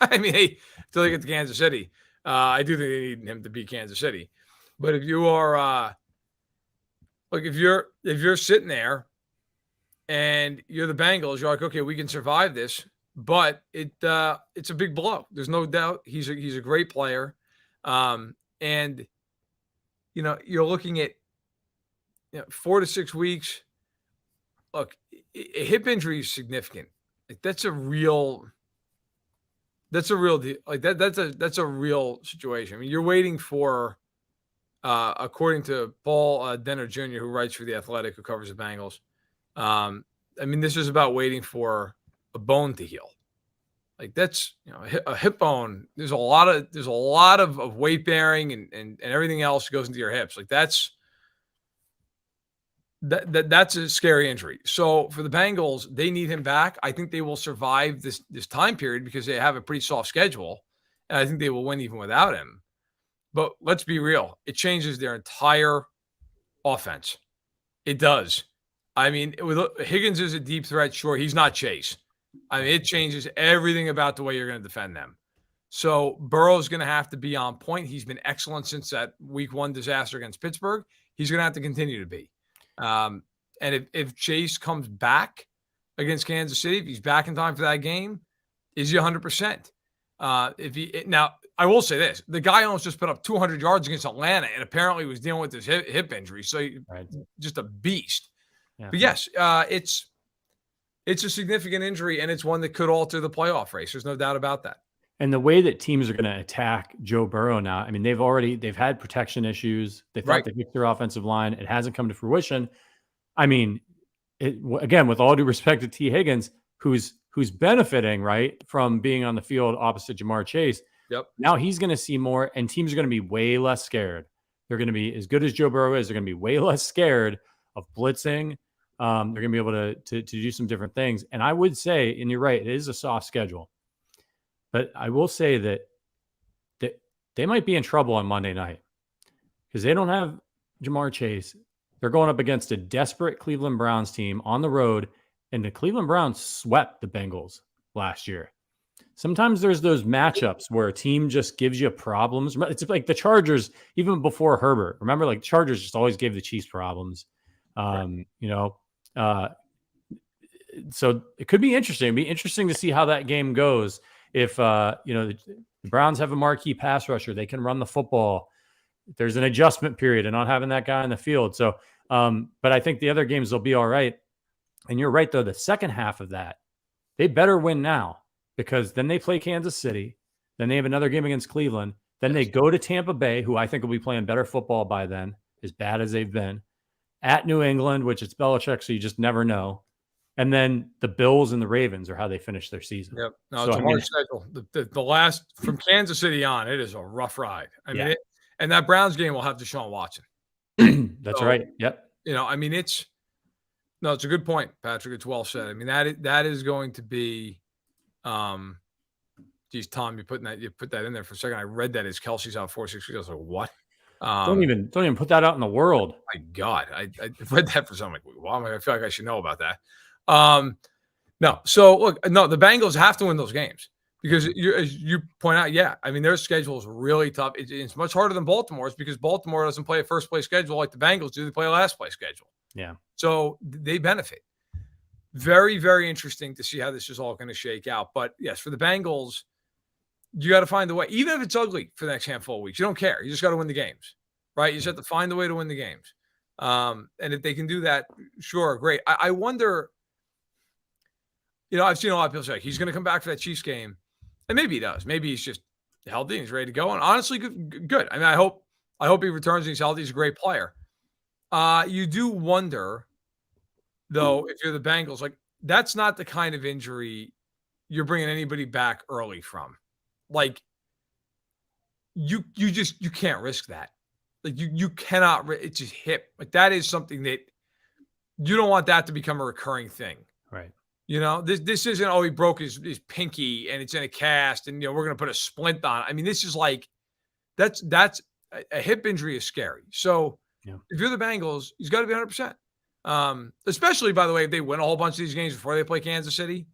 I mean, until they get to Kansas City. I do think they need him to beat Kansas City. But if you are look, if you're sitting there and you're the Bengals, you're like, okay, we can survive this, but it's a big blow. There's no doubt he's a great player, and you're looking at 4 to 6 weeks. Look, a hip injury is significant. Like that's a real deal. Like that's a real situation. I mean, you're waiting for, according to Paul Denner Jr., who writes for The Athletic, who covers the Bengals. I mean, this is about waiting for a bone to heal. Like that's a hip bone. There's a lot of weight bearing and everything else goes into your hips. Like that's a scary injury. So for the Bengals, they need him back. I think they will survive this time period because they have a pretty soft schedule, and I think they will win even without him. But let's be real. It changes their entire offense. It does. I mean, Higgins is a deep threat. Sure, he's not Chase. I mean, it changes everything about the way you're going to defend them. So Burrow's going to have to be on point. He's been excellent since that week 1 disaster against Pittsburgh. He's going to have to continue to be. And if Chase comes back against Kansas City, if he's back in time for that game, is he 100%? Now, I will say this: the guy almost just put up 200 yards against Atlanta, and apparently was dealing with this hip injury. So just a beast. Yeah. But yes, it's a significant injury, and it's one that could alter the playoff race. There's no doubt about that. And the way that teams are going to attack Joe Burrow now, I mean, they've had protection issues. They thought they fixed their offensive line. It hasn't come to fruition. I mean, again, with all due respect to T. Higgins, who's benefiting, right, from being on the field opposite Jamar Chase. Yep. Now he's going to see more, and teams are going to be way less scared. They're going to be, as good as Joe Burrow is, they're going to be way less scared of blitzing. They're going to be able to do some different things. And I would say, and you're right, it is a soft schedule. But I will say that they might be in trouble on Monday night because they don't have Jamar Chase. They're going up against a desperate Cleveland Browns team on the road, and the Cleveland Browns swept the Bengals last year. Sometimes there's those matchups where a team just gives you problems. It's like the Chargers, even before Herbert. Remember, like Chargers just always gave the Chiefs problems. So it could be interesting. It'd be interesting to see how that game goes. If the Browns have a marquee pass rusher, they can run the football. There's an adjustment period and not having that guy in the field. So, but I think the other games will be all right. And you're right, though, the second half of that, they better win now because then they play Kansas City. Then they have another game against Cleveland. Then they go to Tampa Bay, who I think will be playing better football by then, as bad as they've been. At New England, which it's Belichick, so you just never know. And then the Bills and the Ravens are how they finish their season. Yep. No, it's a hard schedule. The last from Kansas City on, it is a rough ride. I mean, and that Browns game will have Deshaun Watson. That's right. Yep. I mean, it's a good point, Patrick. It's well said. I mean, that is going to be, geez, Tom, you put that in there for a second. I read that as Kelsey's out 4-6 weeks. I was like, what? Don't even put that out in the world. My God, I read that for something. Like, wow, I feel like I should know about that. No. So look, the Bengals have to win those games because as you point out, I mean, their schedule is really tough. It's much harder than Baltimore's because Baltimore doesn't play a first place schedule like the Bengals do. They play a last place schedule. Yeah. So they benefit. Very, very interesting to see how this is all going to shake out. But yes, for the Bengals, you got to find a way, even if it's ugly for the next handful of weeks. You don't care. You just got to win the games, right? You just have to find a way to win the games. And if they can do that, sure, great. I wonder. I've seen a lot of people say he's going to come back for that Chiefs game, and maybe he does. Maybe he's just healthy and he's ready to go. And honestly, good. I mean, I hope he returns and he's healthy. He's a great player. You do wonder, though, if you're the Bengals, like that's not the kind of injury you're bringing anybody back early from. Like you can't risk that. Like you cannot. It's just hip. Like that is something that you don't want that to become a recurring thing. Right. This isn't, he broke his pinky and it's in a cast and, we're going to put a splint on it. I mean, this is like, that's a hip injury is scary. So if you're the Bengals, he's got to be 100%. Especially, by the way, if they win a whole bunch of these games before they play Kansas City,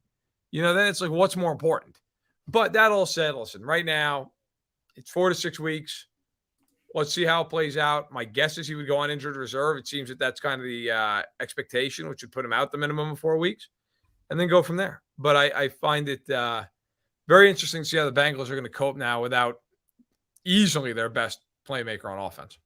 then it's like, what's more important? But that all said, listen, right now it's 4 to 6 weeks. Let's see how it plays out. My guess is he would go on injured reserve. It seems that that's kind of the expectation, which would put him out the minimum of 4 weeks, and then go from there. But I find it very interesting to see how the Bengals are going to cope now without easily their best playmaker on offense.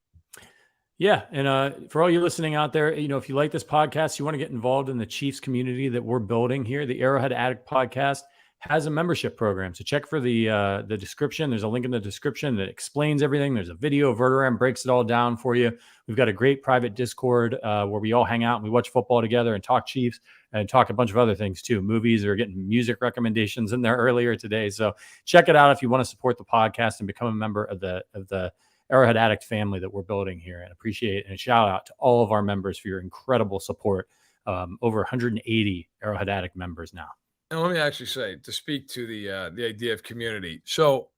Yeah. And for all you listening out there, if you like this podcast, you want to get involved in the Chiefs community that we're building here, the Arrowhead Addict podcast has a membership program. So check for the description. There's a link in the description that explains everything. There's a video, Verderame breaks it all down for you. We've got a great private Discord where we all hang out and we watch football together and talk Chiefs and talk a bunch of other things too. Movies, or getting music recommendations in there earlier today. So check it out if you want to support the podcast and become a member of the Arrowhead Addict family that we're building here, and appreciate and shout out to all of our members for your incredible support. Over 180 Arrowhead Addict members now. And let me actually say, to speak to the idea of community. So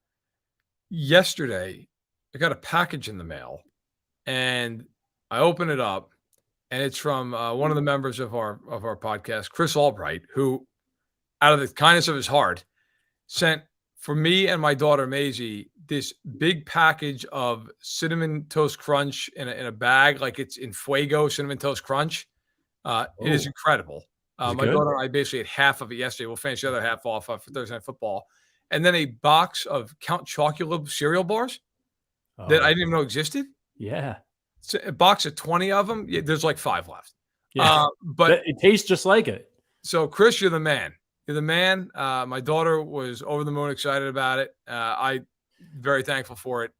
yesterday, I got a package in the mail, and I open it up, and it's from one of the members of our podcast, Chris Albright, who, out of the kindness of his heart, sent for me and my daughter Maisie this big package of Cinnamon Toast Crunch in a bag, like it's in Fuego Cinnamon Toast Crunch. It is incredible. My daughter and I basically had half of it yesterday. We'll finish the other half off for Thursday Night Football. And then a box of Count Chocula cereal bars that I didn't even know existed. Yeah. It's a box of 20 of them. Yeah, there's like 5 left. Yeah. But it tastes just like it. So, Chris, you're the man. You're the man. My daughter was over the moon excited about it. I'm very thankful for it.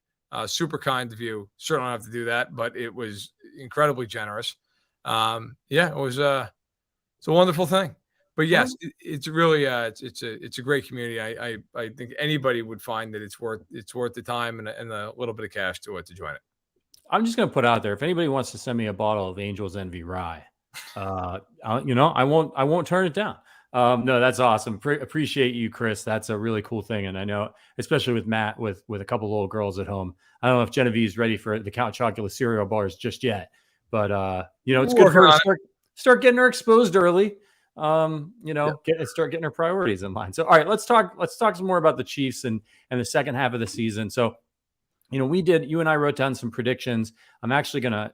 Super kind of you. Certainly don't have to do that, but it was incredibly generous. It was it's a wonderful thing. But yes, it's really it's a great community. I think anybody would find that it's worth the time and a little bit of cash to join it. I'm just going to put out there, if anybody wants to send me a bottle of Angel's Envy rye, I won't turn it down. No, that's awesome. Appreciate you, Chris. That's a really cool thing. And I know, especially with Matt, with a couple little girls at home, I don't know if Genevieve's ready for the Count Chocula cereal bars just yet, but it's good for her to start getting her exposed early. Start getting her priorities in line. So, all right, let's talk some more about the Chiefs and the second half of the season. So, you and I wrote down some predictions. I'm actually gonna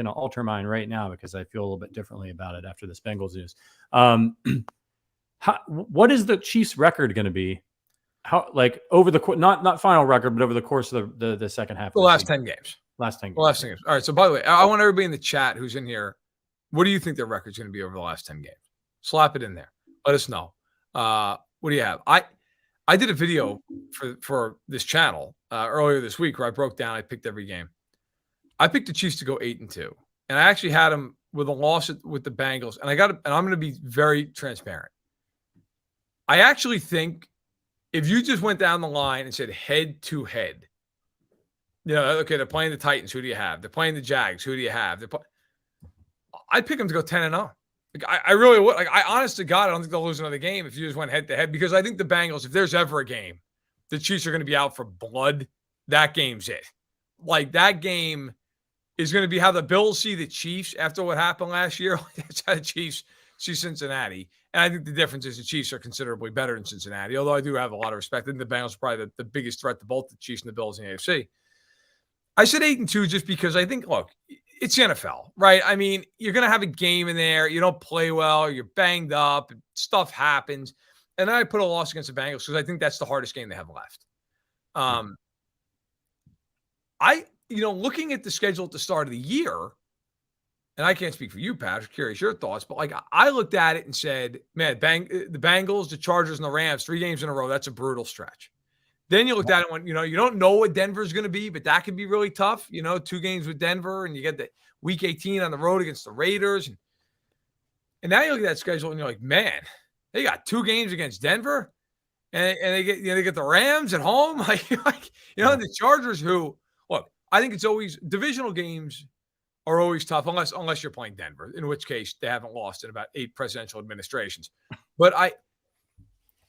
alter mine right now because I feel a little bit differently about it after this Bengals news. What is the Chiefs' record going to be? How, like, over the not final record, but over the course of the second half? The last 10 games. Last 10 games. The last 10 games. All right. So, by the way, I want everybody in the chat who's in here. What do you think their record's going to be over the last 10 games? Slap it in there. Let us know. What do you have? I did a video for this channel earlier this week where I broke down. I picked every game. I picked the Chiefs to go 8-2, and I actually had them with a loss with the Bengals. And I'm going to be very transparent. I actually think if you just went down the line and said head to head, okay, they're playing the Titans. Who do you have? They're playing the Jags. Who do you have? I'd pick them to go 10-0. Like, I really would. Like, I honest to God, I don't think they'll lose another game if you just went head to head, because I think the Bengals, if there's ever a game, the Chiefs are going to be out for blood. That game's it. Like, that game is going to be how the Bills see the Chiefs after what happened last year. That's how the Chiefs see Cincinnati. And I think the difference is the Chiefs are considerably better than Cincinnati, although I do have a lot of respect. I think the Bengals are probably the biggest threat to both the Chiefs and the Bills in the AFC. I said 8-2 just because I think, look, it's the NFL, right? I mean, you're going to have a game in there. You don't play well. You're banged up. Stuff happens. And then I put a loss against the Bengals because I think that's the hardest game they have left. Looking at the schedule at the start of the year, and I can't speak for you, Pat, I'm curious your thoughts, but like I looked at it and said, man, the Bengals, the Chargers, and the Rams, 3 games in a row, that's a brutal stretch. Then you looked at it and went, you don't know what Denver's going to be, but that could be really tough. 2 games with Denver, and you get the week 18 on the road against the Raiders. And now you look at that schedule and you're like, man, they got 2 games against Denver, and they get the Rams at home. The Chargers, who, look, I think it's always divisional games are always tough unless you're playing Denver, in which case they haven't lost in about 8 presidential administrations. But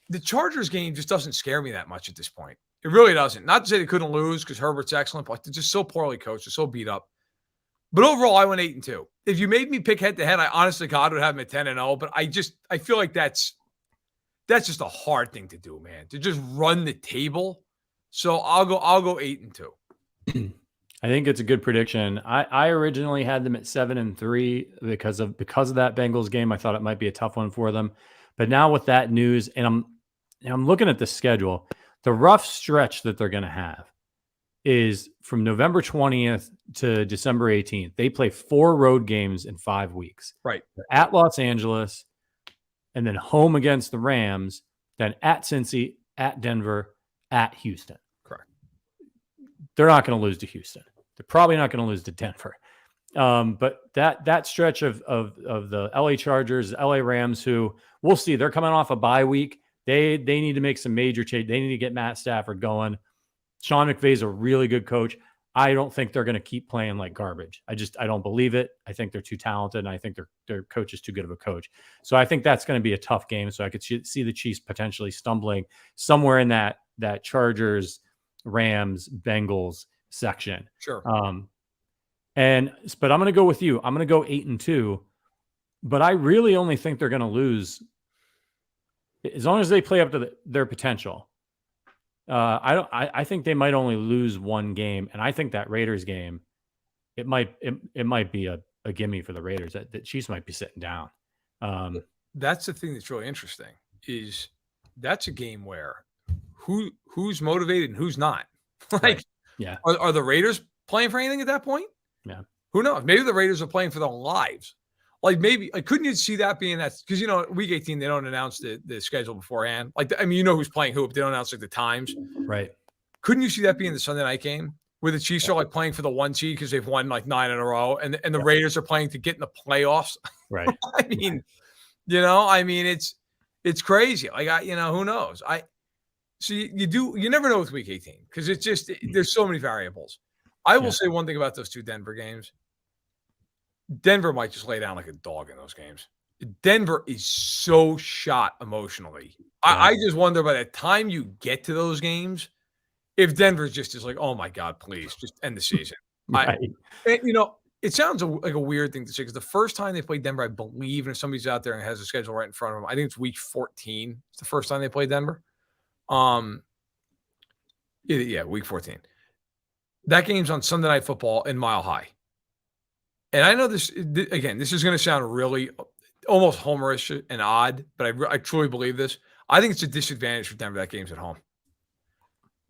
the Chargers game just doesn't scare me that much at this point. It really doesn't. Not to say they couldn't lose because Herbert's excellent, but they're just so poorly coached. They're so beat up. But overall, I went 8-2. If you made me pick head to head, I honestly, God, would have them at 10-0. But I feel like that's just a hard thing to do, man. To just run the table. So I'll go 8-2. I think it's a good prediction. I originally had them at 7-3 because of that Bengals game. I thought it might be a tough one for them, but now with that news, and I'm looking at the schedule, the rough stretch that they're going to have is from November 20th to December 18th. They play 4 road games in 5 weeks. Right. They're at Los Angeles, and then home against the Rams, then at Cincy, at Denver, at Houston. Correct. They're not going to lose to Houston. They're probably not going to lose to Denver. But that stretch of the LA Chargers, LA Rams, who we'll see, they're coming off a bye week. They need to make some major change. They need to get Matt Stafford going. Sean McVay's a really good coach. I don't think they're going to keep playing like garbage. I don't believe it. I think they're too talented, and I think their coach is too good of a coach. So I think that's going to be a tough game. So I could see the Chiefs potentially stumbling somewhere in that Chargers, Rams, Bengals section. Sure. But I'm going to go with you. I'm going to go 8-2, but I really only think they're going to lose as long as they play up to their potential. I think they might only lose one game, and I think that Raiders game, it might be a gimme for the Raiders. That the Chiefs might be sitting down. That's the thing that's really interesting is that's a game where who's motivated and who's not. Like, right. Yeah, are the Raiders playing for anything at that point? Yeah, who knows? Maybe the Raiders are playing for their lives. Like maybe, like, couldn't you see that being that? Because week 18 they don't announce the schedule beforehand. Like, who's playing who, but they don't announce like the times. right. Couldn't you see that being the Sunday night game where the Chiefs are like playing for the 1 seed because they've won like 9 in a row, and the Raiders are playing to get in the playoffs? Right. It's crazy. Like who knows? You never know with week 18 because it's just there's so many variables. I will say one thing about those 2 Denver games. Denver might just lay down like a dog in those games. Denver is so shot emotionally. I just wonder by the time you get to those games, if Denver's just is like, oh my God, please just end the season. Right. It sounds like a weird thing to say because the first time they played Denver, I believe, and if somebody's out there and has a schedule right in front of them, I think it's week 14. It's the first time they played Denver. Week 14. That game's on Sunday Night Football in Mile High. And I know this is going to sound really almost homerish and odd, but I truly believe this. I think it's a disadvantage for Denver that game's at home.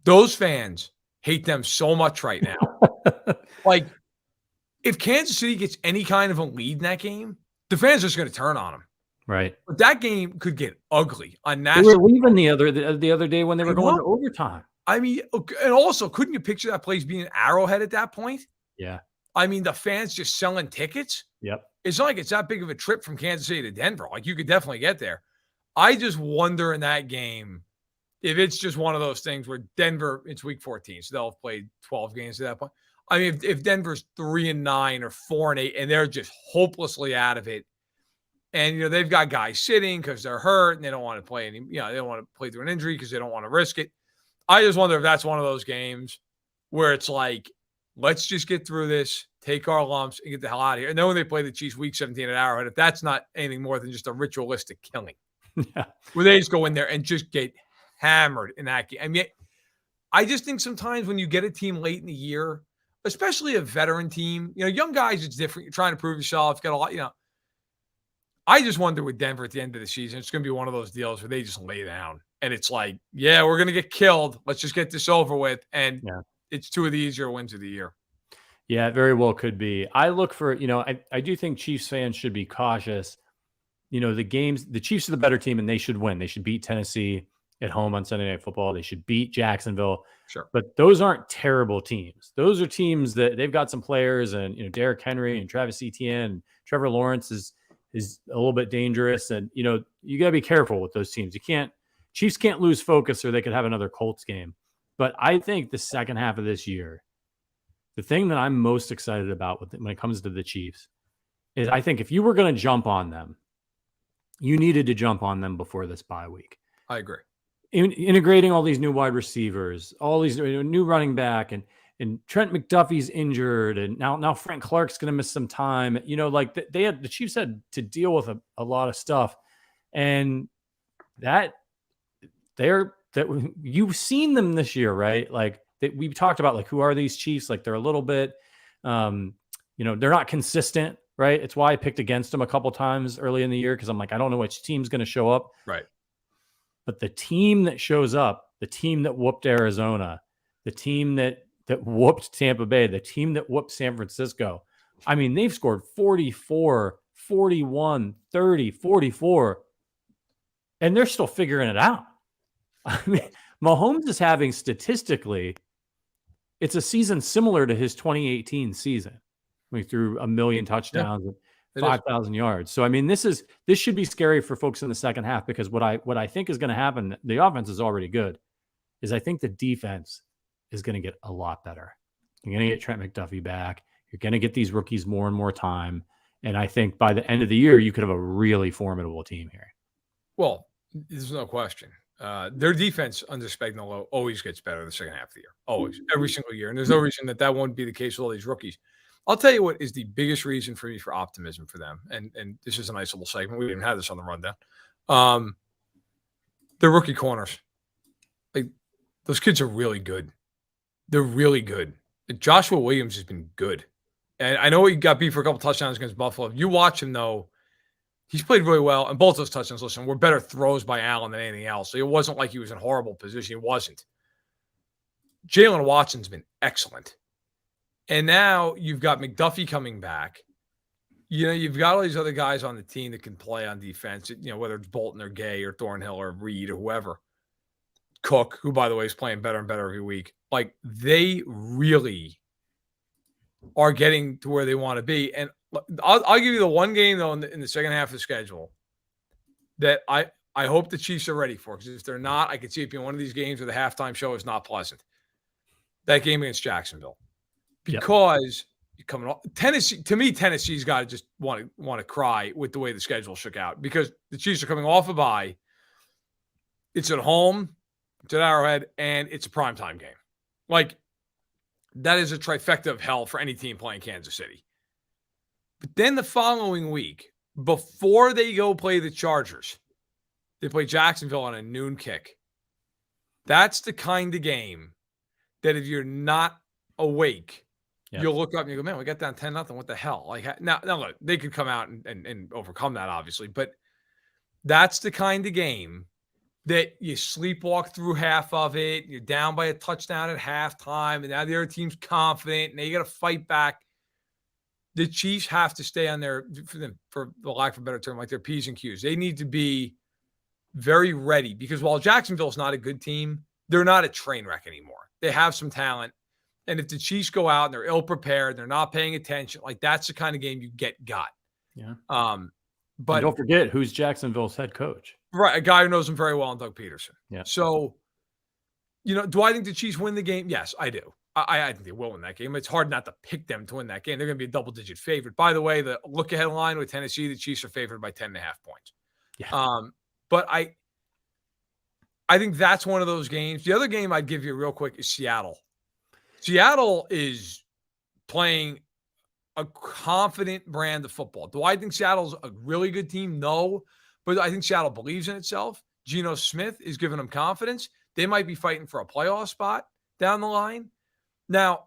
Those fans hate them so much right now. Like, if Kansas City gets any kind of a lead in that game, the fans are just going to turn on them. Right. But that game could get ugly on national. They were leaving the other day when they were going to overtime. And also, couldn't you picture that place being Arrowhead at that point? Yeah. The fans just selling tickets. Yep. It's not like it's that big of a trip from Kansas City to Denver. Like, you could definitely get there. I just wonder in that game if it's just one of those things where Denver, it's week 14, so they'll have played 12 games at that point. If Denver's 3-9 or 4-8 and they're just hopelessly out of it, and they've got guys sitting because they're hurt and they don't want to play they don't want to play through an injury because they don't want to risk it. I just wonder if that's one of those games where it's like, let's just get through this, take our lumps, and get the hell out of here. And then when they play the Chiefs week 17 at Arrowhead, if that's not anything more than just a ritualistic killing, where they just go in there and just get hammered in that game. I just think sometimes when you get a team late in the year, especially a veteran team, young guys, it's different. You're trying to prove yourself. Got a lot, I just wonder with Denver at the end of the season, it's going to be one of those deals where they just lay down. And it's like, we're going to get killed. Let's just get this over with. And it's 2 of the easier wins of the year. Yeah, it very well could be. I look for, I do think Chiefs fans should be cautious. The Chiefs are the better team and they should win. They should beat Tennessee at home on Sunday Night Football. They should beat Jacksonville. Sure. But those aren't terrible teams. Those are teams that they've got some players, and, Derrick Henry and Travis Etienne and Trevor Lawrence is a little bit dangerous. And, you got to be careful with those teams. Chiefs can't lose focus or they could have another Colts game. But I think the second half of this year, the thing that I'm most excited about when it comes to the Chiefs is I think if you were going to jump on them, you needed to jump on them before this bye week. I agree. Integrating all these new wide receivers, all these new running back, and Trent McDuffie's injured, and now Frank Clark's going to miss some time. The Chiefs had to deal with a lot of stuff, and that you've seen them this year, right? Like, we talked about like, who are these Chiefs? Like they're a little bit, they're not consistent, right? It's why I picked against them a couple times early in the year, because I'm like, I don't know which team's going to show up. Right. But the team that shows up, the team that whooped Arizona, the team that whooped Tampa Bay, the team that whooped San Francisco, I mean, they've scored 44, 41, 30, 44, and they're still figuring it out. I mean, Mahomes is having statistically, it's a season similar to his 2018 season. We threw 1 million touchdowns and 5,000 yards. So, I mean, this should be scary for folks in the second half, because what I think is going to happen, the offense is already good, is I think the defense is going to get a lot better. You're going to get Trent McDuffie back. You're going to get these rookies more and more time. And I think by the end of the year, you could have a really formidable team here. Well, there's no question. Their defense under Spagnuolo always gets better the second half of the year. Always. Every single year. And there's no reason that won't be the case with all these rookies. I'll tell you what is the biggest reason for me for optimism for them. And this is a nice little segment. We didn't have this on the rundown. Their rookie corners. Like, those kids are really good. They're really good. Joshua Williams has been good. And I know he got beat for a couple touchdowns against Buffalo. If you watch him, though, he's played really well. And both those touchdowns, listen, were better throws by Allen than anything else. So it wasn't like he was in horrible position. He wasn't. Jalen Watson's been excellent. And now you've got McDuffie coming back. You've got all these other guys on the team that can play on defense, whether it's Bolton or Gay or Thornhill or Reed or whoever. Cook, who, by the way, is playing better and better every week. Like, they really are getting to where they want to be. And I'll give you the one game, though, in the second half of the schedule that I hope the Chiefs are ready for, because if they're not, I could see it being one of these games where the halftime show is not pleasant. That game against Jacksonville. Because you're coming off Tennessee, to me, Tennessee's got to just want to cry with the way the schedule shook out, because the Chiefs are coming off a bye. It's at home, it's at Arrowhead, and it's a primetime game. Like, that is a trifecta of hell for any team playing Kansas City. But then the following week, before they go play the Chargers, they play Jacksonville on a noon kick. That's the kind of game that if you're not awake, you'll look up and you go, man, we got down 10-0. What the hell? Like, now look, they could come out and overcome that, obviously. But that's the kind of game that you sleepwalk through half of it. You're down by a touchdown at halftime, and now the other team's confident, and they got to fight back. The Chiefs have to stay on their, for the lack of a better term, like their P's and Q's. They need to be very ready, because while Jacksonville's not a good team, they're not a train wreck anymore. They have some talent. And if the Chiefs go out and they're ill-prepared, they're not paying attention, like, that's the kind of game you got. Yeah. But and don't forget, who's Jacksonville's head coach. Right, a guy who knows him very well, Doug Peterson. Yeah. So, do I think the Chiefs win the game? Yes, I do. I think they will win that game. It's hard not to pick them to win that game. They're going to be a double-digit favorite. By the way, the look-ahead line with Tennessee, the Chiefs are favored by 10.5 points. Yeah. But I think that's one of those games. The other game I'd give you real quick is Seattle. Seattle is playing a confident brand of football. Do I think Seattle's a really good team? No. But I think Seattle believes in itself. Geno Smith is giving them confidence. They might be fighting for a playoff spot down the line. Now,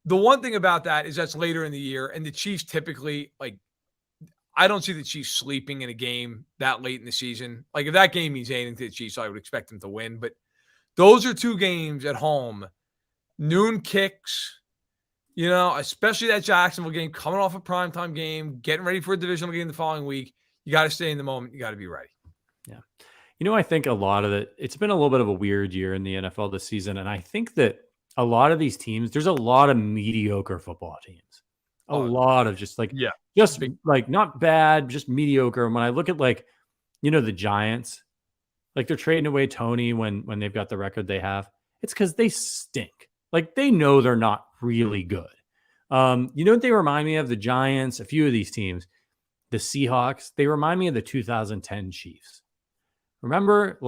the one thing about that is that's later in the year, and the Chiefs typically, like, I don't see the Chiefs sleeping in a game that late in the season. Like, if that game means anything to the Chiefs, I would expect them to win. But those are two games at home, noon kicks, especially that Jacksonville game, coming off a primetime game, getting ready for a divisional game the following week. You got to stay in the moment. You got to be ready. Yeah. I think a lot of it's been a little bit of a weird year in the NFL this season. And I think that a lot of these teams, there's a lot of mediocre football teams. A lot of just not bad, just mediocre. And when I look at the Giants, like, they're trading away Toney when they've got the record they have. It's because they stink. Like, they know they're not really good. What they remind me of? The Giants, a few of these teams. The Seahawks, they remind me of the 2010 Chiefs. Remember,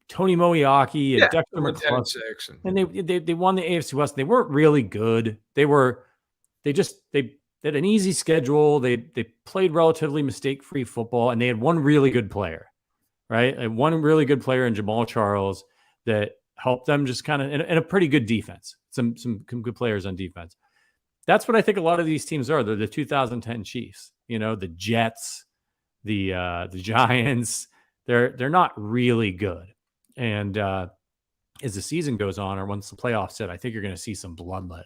Tony Moeaki and Dexter McCluster, and they won the AFC West. They weren't really good. They had an easy schedule. They played relatively mistake-free football, and they had one really good player, right? And one really good player in Jamal Charles that help them just kind of in a pretty good defense. Some good players on defense. That's what I think a lot of these teams are. They're the 2010 Chiefs, the Jets, the Giants. They're not really good. And as the season goes on, or once the playoffs hit, I think you're going to see some bloodletting.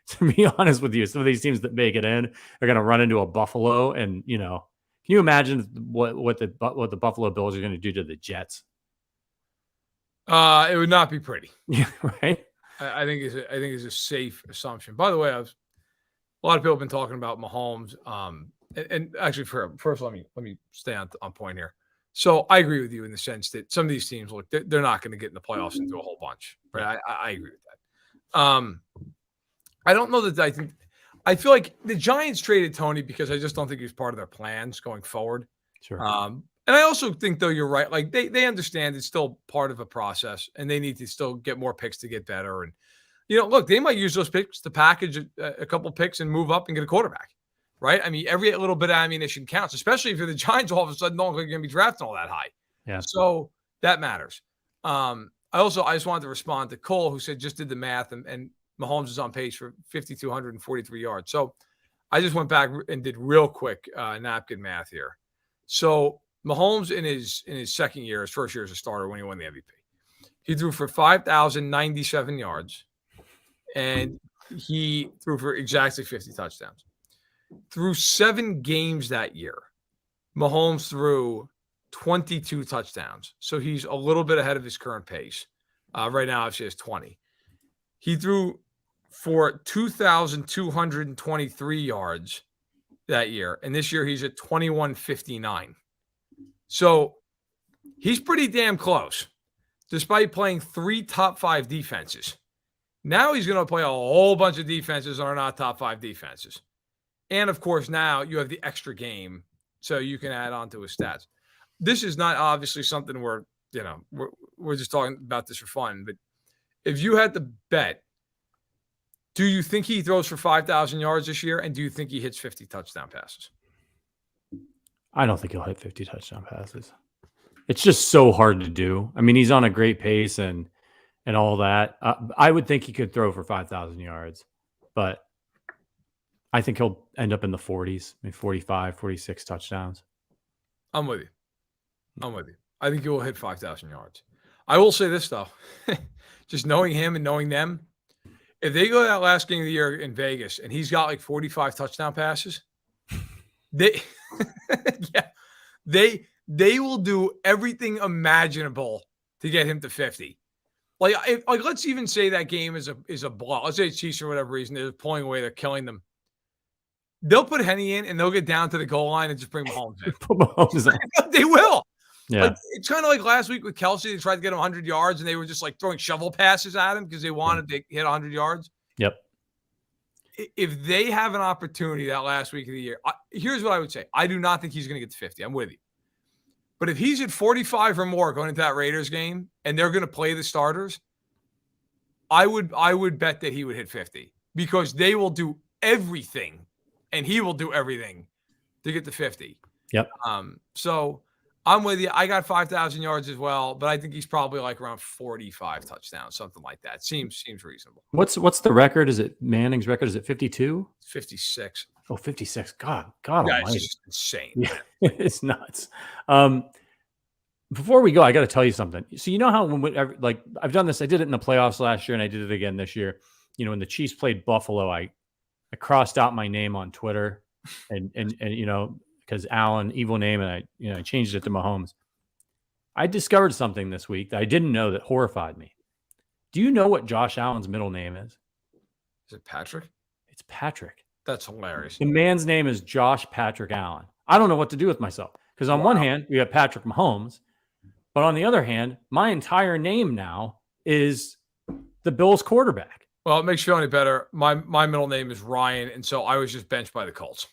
To be honest with you, some of these teams that make it in are going to run into a Buffalo, and can you imagine what the Buffalo Bills are going to do to the Jets? It would not be pretty. Yeah, right. I think it's a safe assumption. By the way, a lot of people have been talking about Mahomes. And actually, first, let me stay on point here. So I agree with you in the sense that some of these teams, look, they're not going to get in the playoffs and do a whole bunch. Right? I agree with that. I don't know that I feel like the Giants traded Toney because I just don't think he was part of their plans going forward. Sure. And I also think, though, you're right. Like they understand it's still part of a process, and they need to still get more picks to get better. And look, they might use those picks to package a couple picks and move up and get a quarterback. Right? I mean, every little bit of ammunition counts, especially if you're the Giants. All of a sudden, no one's going to be drafting all that high. Yeah. So that matters. I just wanted to respond to Cole, who said just did the math, and Mahomes is on pace for 5,243 yards. So I just went back and did real quick napkin math here. So Mahomes in his second year, his first year as a starter, when he won the MVP, he threw for 5,097 yards, and he threw for exactly 50 touchdowns. Through 7 games that year, Mahomes threw 22 touchdowns. So he's a little bit ahead of his current pace. Right now, obviously, has 20. He threw for 2,223 yards that year. And this year, he's at 2,159. So he's pretty damn close, despite playing 3 top 5 defenses. Now he's going to play a whole bunch of defenses that are not top 5 defenses. And, of course, now you have the extra game, so you can add on to his stats. This is not obviously something where, we're just talking about this for fun. But if you had to bet, do you think he throws for 5,000 yards this year? And do you think he hits 50 touchdown passes? I don't think he'll hit 50 touchdown passes. It's just so hard to do. I mean, he's on a great pace and all that. I would think he could throw for 5,000 yards, but I think he'll end up in the 40s, maybe 45, 46 touchdowns. I'm with you. I think he will hit 5,000 yards. I will say this, though. Just knowing him and knowing them, if they go to that last game of the year in Vegas and he's got like 45 touchdown passes, they will do everything imaginable to get him to 50. Like let's even say that game is a blowout. Let's say it's Chiefs for whatever reason. They're pulling away. They're killing them. They'll put Henny in and they'll get down to the goal line and just bring Mahomes in. Put Mahomes in. They will. Yeah. Like, it's kind of like last week with Kelsey. They tried to get him 100 yards and they were just like throwing shovel passes at him because they wanted to hit 100 yards. Yep. If they have an opportunity that last week of the year, here's what I would say. I do not think he's going to get to 50. I'm with you. But if he's at 45 or more going into that Raiders game and they're going to play the starters, I would bet that he would hit 50 because they will do everything and he will do everything to get to 50. Yep. So I'm with you. I got 5,000 yards as well, but I think he's probably like around 45 touchdowns, something like that. Seems reasonable. What's the record? Is it Manning's record? Is it 52? 56. Oh, 56. God yeah, almighty. It's just insane. Yeah, it's nuts. Before we go, I got to tell you something. So you know how like I've done this. I did it in the playoffs last year, and I did it again this year. When the Chiefs played Buffalo, I crossed out my name on Twitter, and because Allen, evil name, and I changed it to Mahomes. I discovered something this week that I didn't know that horrified me. Do you know what Josh Allen's middle name is? Is it Patrick? It's Patrick. That's hilarious. The man's name is Josh Patrick Allen. I don't know what to do with myself because on one hand we have Patrick Mahomes, but on the other hand, my entire name now is the Bills quarterback. Well, it makes you feel any better. My middle name is Ryan, and so I was just benched by the Colts.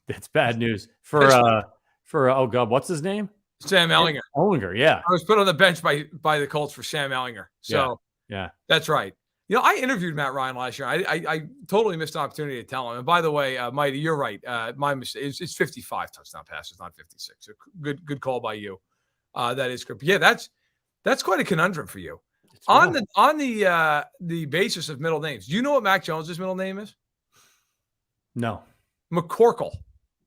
That's bad news for oh god, what's his name? Sam Ellinger. Ellinger, yeah. I was put on the bench by the Colts for Sam Ellinger. So yeah, that's right. I interviewed Matt Ryan last year. I totally missed an opportunity to tell him. And by the way, Mighty, you're right. My mistake. It's 55 touchdown passes, not 56. So good call by you. That is good. Yeah, that's quite a conundrum for you. It's On rough. the basis of middle names, do you know what Mac Jones's middle name is? No. McCorkle.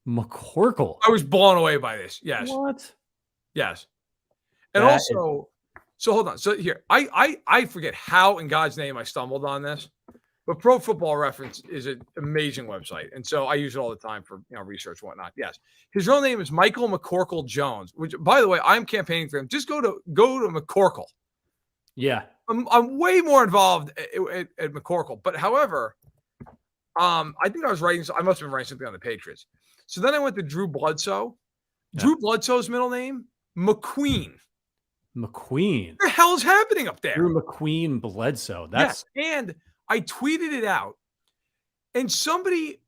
McCorkle. I was blown away by this. Yes. What? Yes. And That is also, so hold on. So here, I forget how in God's name I stumbled on this, but Pro Football Reference is an amazing website, and so I use it all the time for research and whatnot. Yes, his real name is Michael McCorkle Jones. Which, by the way, I'm campaigning for him. Just go to McCorkle. yeah. I'm way more involved at McCorkle, but however, I think I must have been writing something on the Patriots. So then I went to Drew Bledsoe. Yeah. Drew Bledsoe's middle name McQueen. McQueen. What the hell is happening up there? Drew McQueen Bledsoe. That's and I tweeted it out, and somebody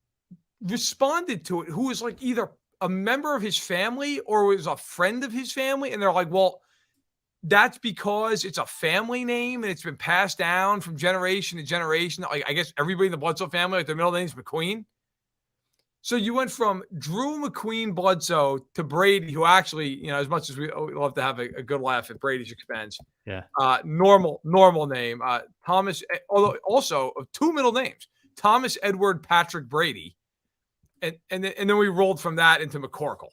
responded to it who was like either a member of his family or was a friend of his family, and they're like, "Well, that's because it's a family name and it's been passed down from generation to generation. Like, I guess everybody in the Bledsoe family, like their middle name is McQueen." So you went from Drew McQueen Bledsoe to Brady, who actually, as much as we love to have a good laugh at Brady's expense, yeah. normal name, Thomas, although also two middle names, Thomas Edward Patrick Brady. And then we rolled from that into McCorkle.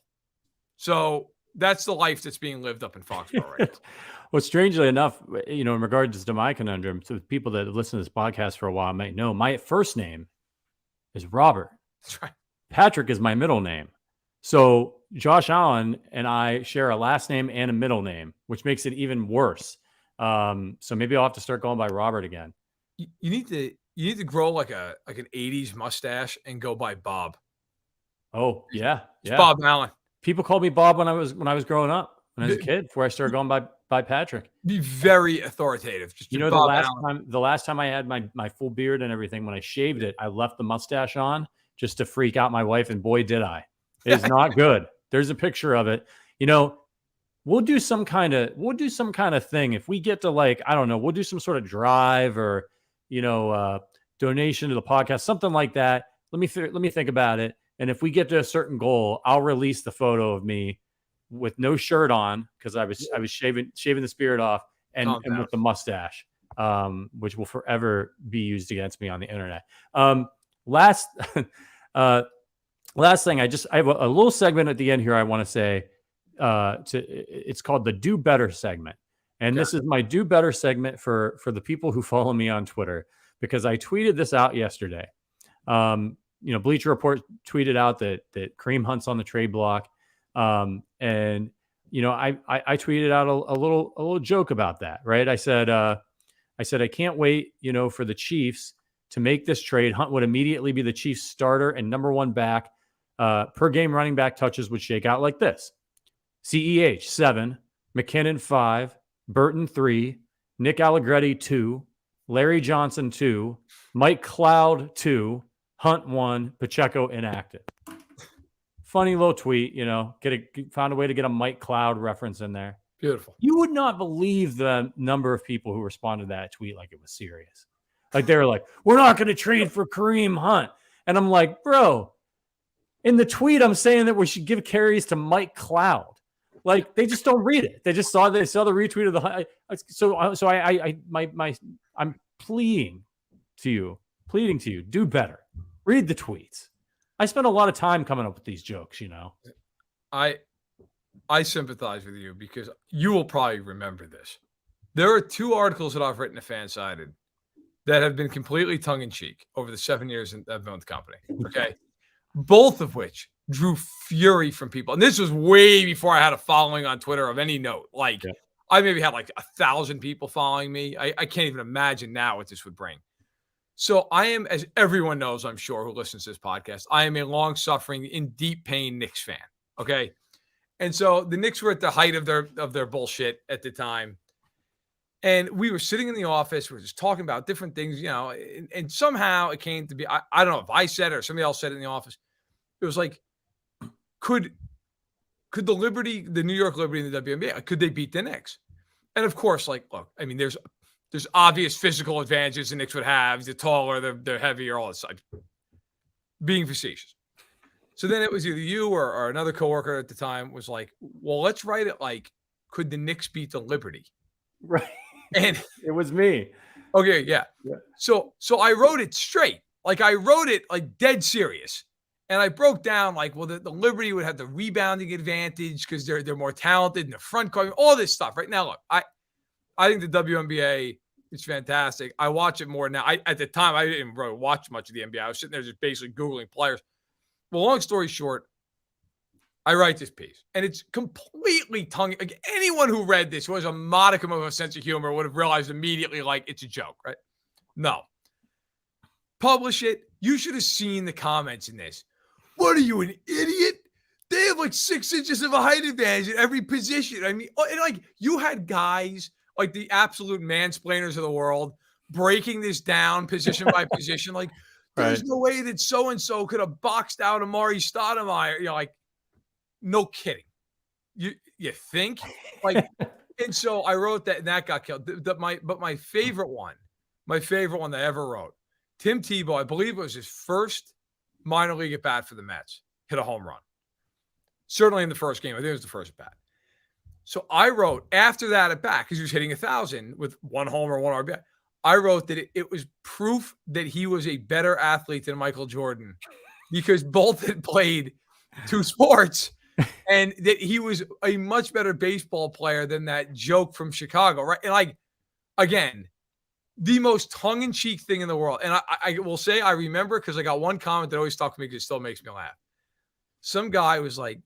So that's the life that's being lived up in Foxborough right now. Well, strangely enough, in regards to my conundrum, so the people that listen to this podcast for a while might know my first name is Robert. That's right. Patrick is my middle name. So Josh Allen and I share a last name and a middle name, which makes it even worse. So maybe I'll have to start going by Robert again. You need to grow like an 80s mustache and go by Bob. Oh, yeah. It's Bob Allen. People called me Bob when I was growing up, when I was a kid, before I started going by Patrick. Be very authoritative. Just the last time I had my full beard and everything, when I shaved it, I left the mustache on just to freak out my wife, and boy, did I. It is not good. There's a picture of it. We'll do some kind of thing if we get to, like, I don't know, we'll do some sort of drive or donation to the podcast, something like that. Let me think about it. And if we get to a certain goal, I'll release the photo of me with no shirt on, because I was shaving the spirit off, and with the mustache, which will forever be used against me on the internet. Last thing, I have a little segment at the end here. I want to say, it's called the Do Better segment. And This is my Do Better segment for the people who follow me on Twitter, because I tweeted this out yesterday. Bleacher Report tweeted out that Kareem Hunt's on the trade block. I tweeted out a little joke about that, right? I said, I can't wait, for the Chiefs to make this trade. Hunt would immediately be the Chiefs starter and number one back. Per game running back touches would shake out like this: CEH 7, McKinnon 5, Burton 3, Nick Allegretti 2, Larry Johnson 2, Mike Cloud 2, Hunt 1, Pacheco inactive. Funny little tweet, found a way to get a Mike Cloud reference in there. Beautiful. You would not believe the number of people who responded to that tweet like it was serious. Like, they were like, "We're not going to trade for Kareem Hunt." And I'm like, bro, in the tweet, I'm saying that we should give carries to Mike Cloud. Like, they just don't read it. They saw the retweet of the. I'm pleading to you, do better. Read the tweets. I spent a lot of time coming up with these jokes, I sympathize with you, because you will probably remember this. There are two articles that I've written to Fansided that have been completely tongue-in-cheek over the 7 years I've owned the company. Okay. Both of which drew fury from people. And this was way before I had a following on Twitter of any note. Like, I maybe had like 1,000 people following me. I can't even imagine now what this would bring. So I am, as everyone knows, I'm sure, who listens to this podcast, I am a long-suffering, in deep pain Knicks fan. Okay. And so the Knicks were at the height of their bullshit at the time. And we were sitting in the office. We were just talking about different things, and somehow it came to be, I don't know if I said it or somebody else said it in the office. It was like, could the New York Liberty and the WNBA, could they beat the Knicks? And of course, like, look, I mean, there's obvious physical advantages the Knicks would have. They're taller, they're heavier, all this stuff. Being facetious. So then it was either you or another coworker at the time was like, well, let's write it like, could the Knicks beat the Liberty? Right. And It was me. okay, yeah. So I wrote it straight. Like I wrote it like dead serious. And I broke down like, well, the Liberty would have the rebounding advantage because they're more talented in the front court, all this stuff. Right now, look, I think the WNBA is fantastic. I watch it more now. At the time, I didn't really watch much of the NBA. I was sitting there just basically Googling players. Well, long story short, I write this piece, and it's completely tongue. Like anyone who read this who has a modicum of a sense of humor would have realized immediately, like, it's a joke, right? No. Publish it. You should have seen the comments in this. What are you, an idiot? They have like 6 inches of a height advantage at every position. I mean, and like you had guys like the absolute mansplainers of the world breaking this down position by position. Like, there's no way that so-and-so could have boxed out Amari Stoudemire. You're like, no kidding. You think? Like, and so I wrote that, and that got killed. But my favorite one that I ever wrote, Tim Tebow, I believe it was his first minor league at bat for the Mets, hit a home run. Certainly in the first game. I think it was the first at bat. So I wrote after that at bat, because he was hitting 1,000 with 1 homer, 1 RBI. I wrote that it was proof that he was a better athlete than Michael Jordan because both had played 2 sports and that he was a much better baseball player than that joke from Chicago, right? And like, again, the most tongue-in-cheek thing in the world. And I will say I remember because I got one comment that always stuck to me because it still makes me laugh. Some guy was like,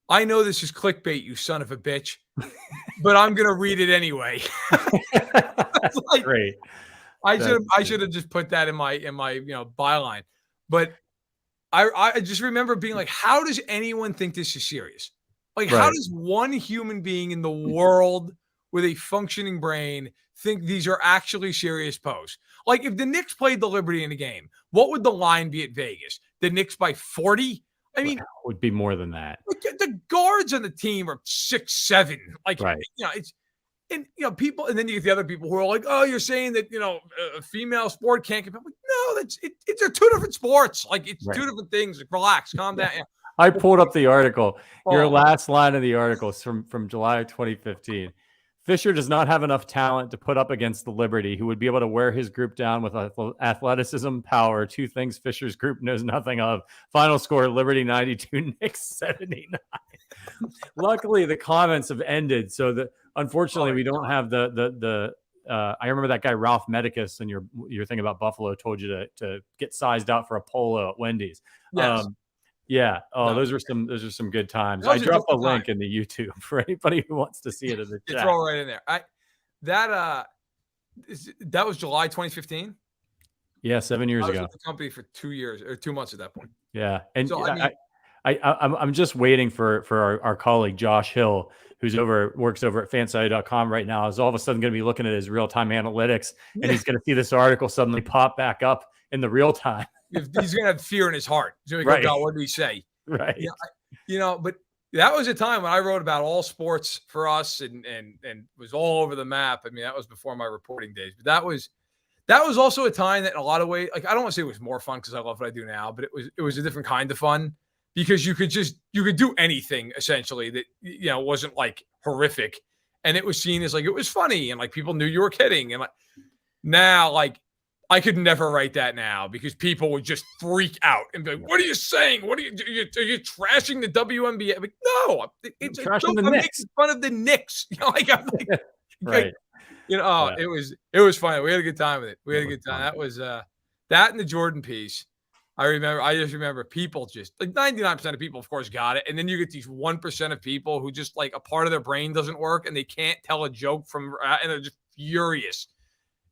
I know this is clickbait, you son of a bitch, but I'm going to read it anyway. Like, great. I should have just put that in my byline. But I just remember being like, how does anyone think this is serious? Like, how does one human being in the world with a functioning brain think these are actually serious posts? Like, if the Knicks played the Liberty in a game, what would the line be at Vegas? The Knicks by 40? I mean, it would be more than that. The guards on the team are 6'7". Like, it's, and people, and then you get the other people who are like, oh, you're saying that a female sport can't compete. Like, no, they're 2 different sports. Like, it's 2 different things. Like, relax, calm down. Yeah. I pulled up the article. Your last line of the article is from July of 2015. Fisher does not have enough talent to put up against the Liberty, who would be able to wear his group down with athleticism, power, 2 things Fisher's group knows nothing of. Final score, Liberty 92, Knicks 79. Luckily, the comments have ended, so that unfortunately we don't have the I remember that guy Ralph Medicus and your thing about Buffalo told you to get sized out for a polo at Wendy's. Yes. Yeah. Oh, those are some good times. I dropped a link in the YouTube for anybody who wants to see it in the chat. Throw right in there. That was July 2015. Yeah, 7 years ago. I was with the company for 2 years or 2 months at that point. Yeah, and so, I'm just waiting for our colleague Josh Hill, who's works over at fanside.com right now, is all of a sudden going to be looking at his real-time analytics, and he's going to see this article suddenly pop back up in the real time. He's going to have fear in his heart. He's going to go, God, what did he say? Right. But that was a time when I wrote about all sports for us and was all over the map. I mean, that was before my reporting days. But that was also a time that in a lot of ways, like, I don't want to say it was more fun because I love what I do now, but it was a different kind of fun because you could do anything essentially that, wasn't like horrific. And it was seen as like, it was funny and like people knew you were kidding. And like now, like, I could never write that now because people would just freak out and be like, what are you saying? Are you trashing the WNBA? I'm like, no, it's trashing the Knicks. Making fun of the Knicks. Right. It was fun. We had a good time with it. We had a good time. That was that and the Jordan piece. I just remember people just like 99% of people, of course, got it. And then you get these 1% of people who just like a part of their brain doesn't work and they can't tell a joke and they're just furious.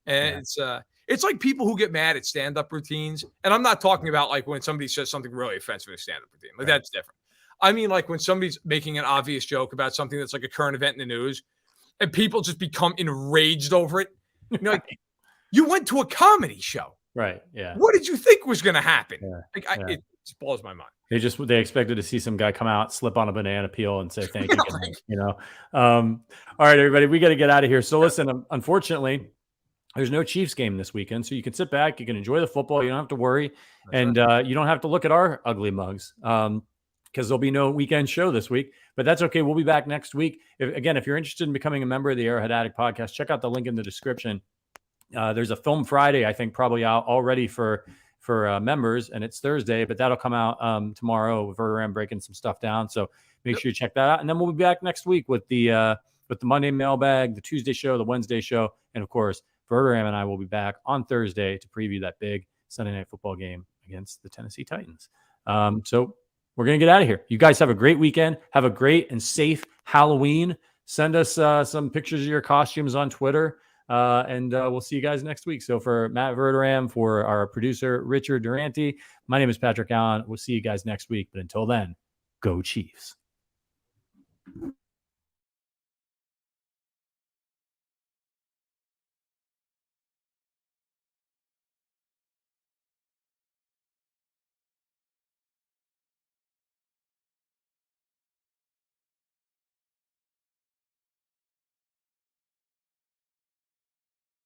And it's like people who get mad at stand-up routines. And I'm not talking about like when somebody says something really offensive in a stand-up routine. Like that's different. I mean, like when somebody's making an obvious joke about something that's like a current event in the news and people just become enraged over it. Like, you went to a comedy show. Right. Yeah. What did you think was going to happen? Yeah. It just blows my mind. They expected to see some guy come out, slip on a banana peel and say, thank you. All right, everybody, we got to get out of here. So listen, unfortunately, there's no Chiefs game this weekend, so you can sit back, you can enjoy the football, you don't have to worry, and you don't have to look at our ugly mugs. because there'll be no weekend show this week, but that's okay. We'll be back next week. If you're interested in becoming a member of the Arrowhead Addict podcast, check out the link in the description. There's a Film Friday, I think, probably out already for members, and it's Thursday, but that'll come out tomorrow with Verderam breaking some stuff down. So make sure you check that out. And then we'll be back next week with the Monday mailbag, the Tuesday show, the Wednesday show, and of course, Verderam and I will be back on Thursday to preview that big Sunday night football game against the Tennessee Titans. So we're going to get out of here. You guys have a great weekend. Have a great and safe Halloween. Send us some pictures of your costumes on Twitter. And we'll see you guys next week. So for Matt Verderam, for our producer, Richard Durante, my name is Patrick Allen. We'll see you guys next week. But until then, go Chiefs.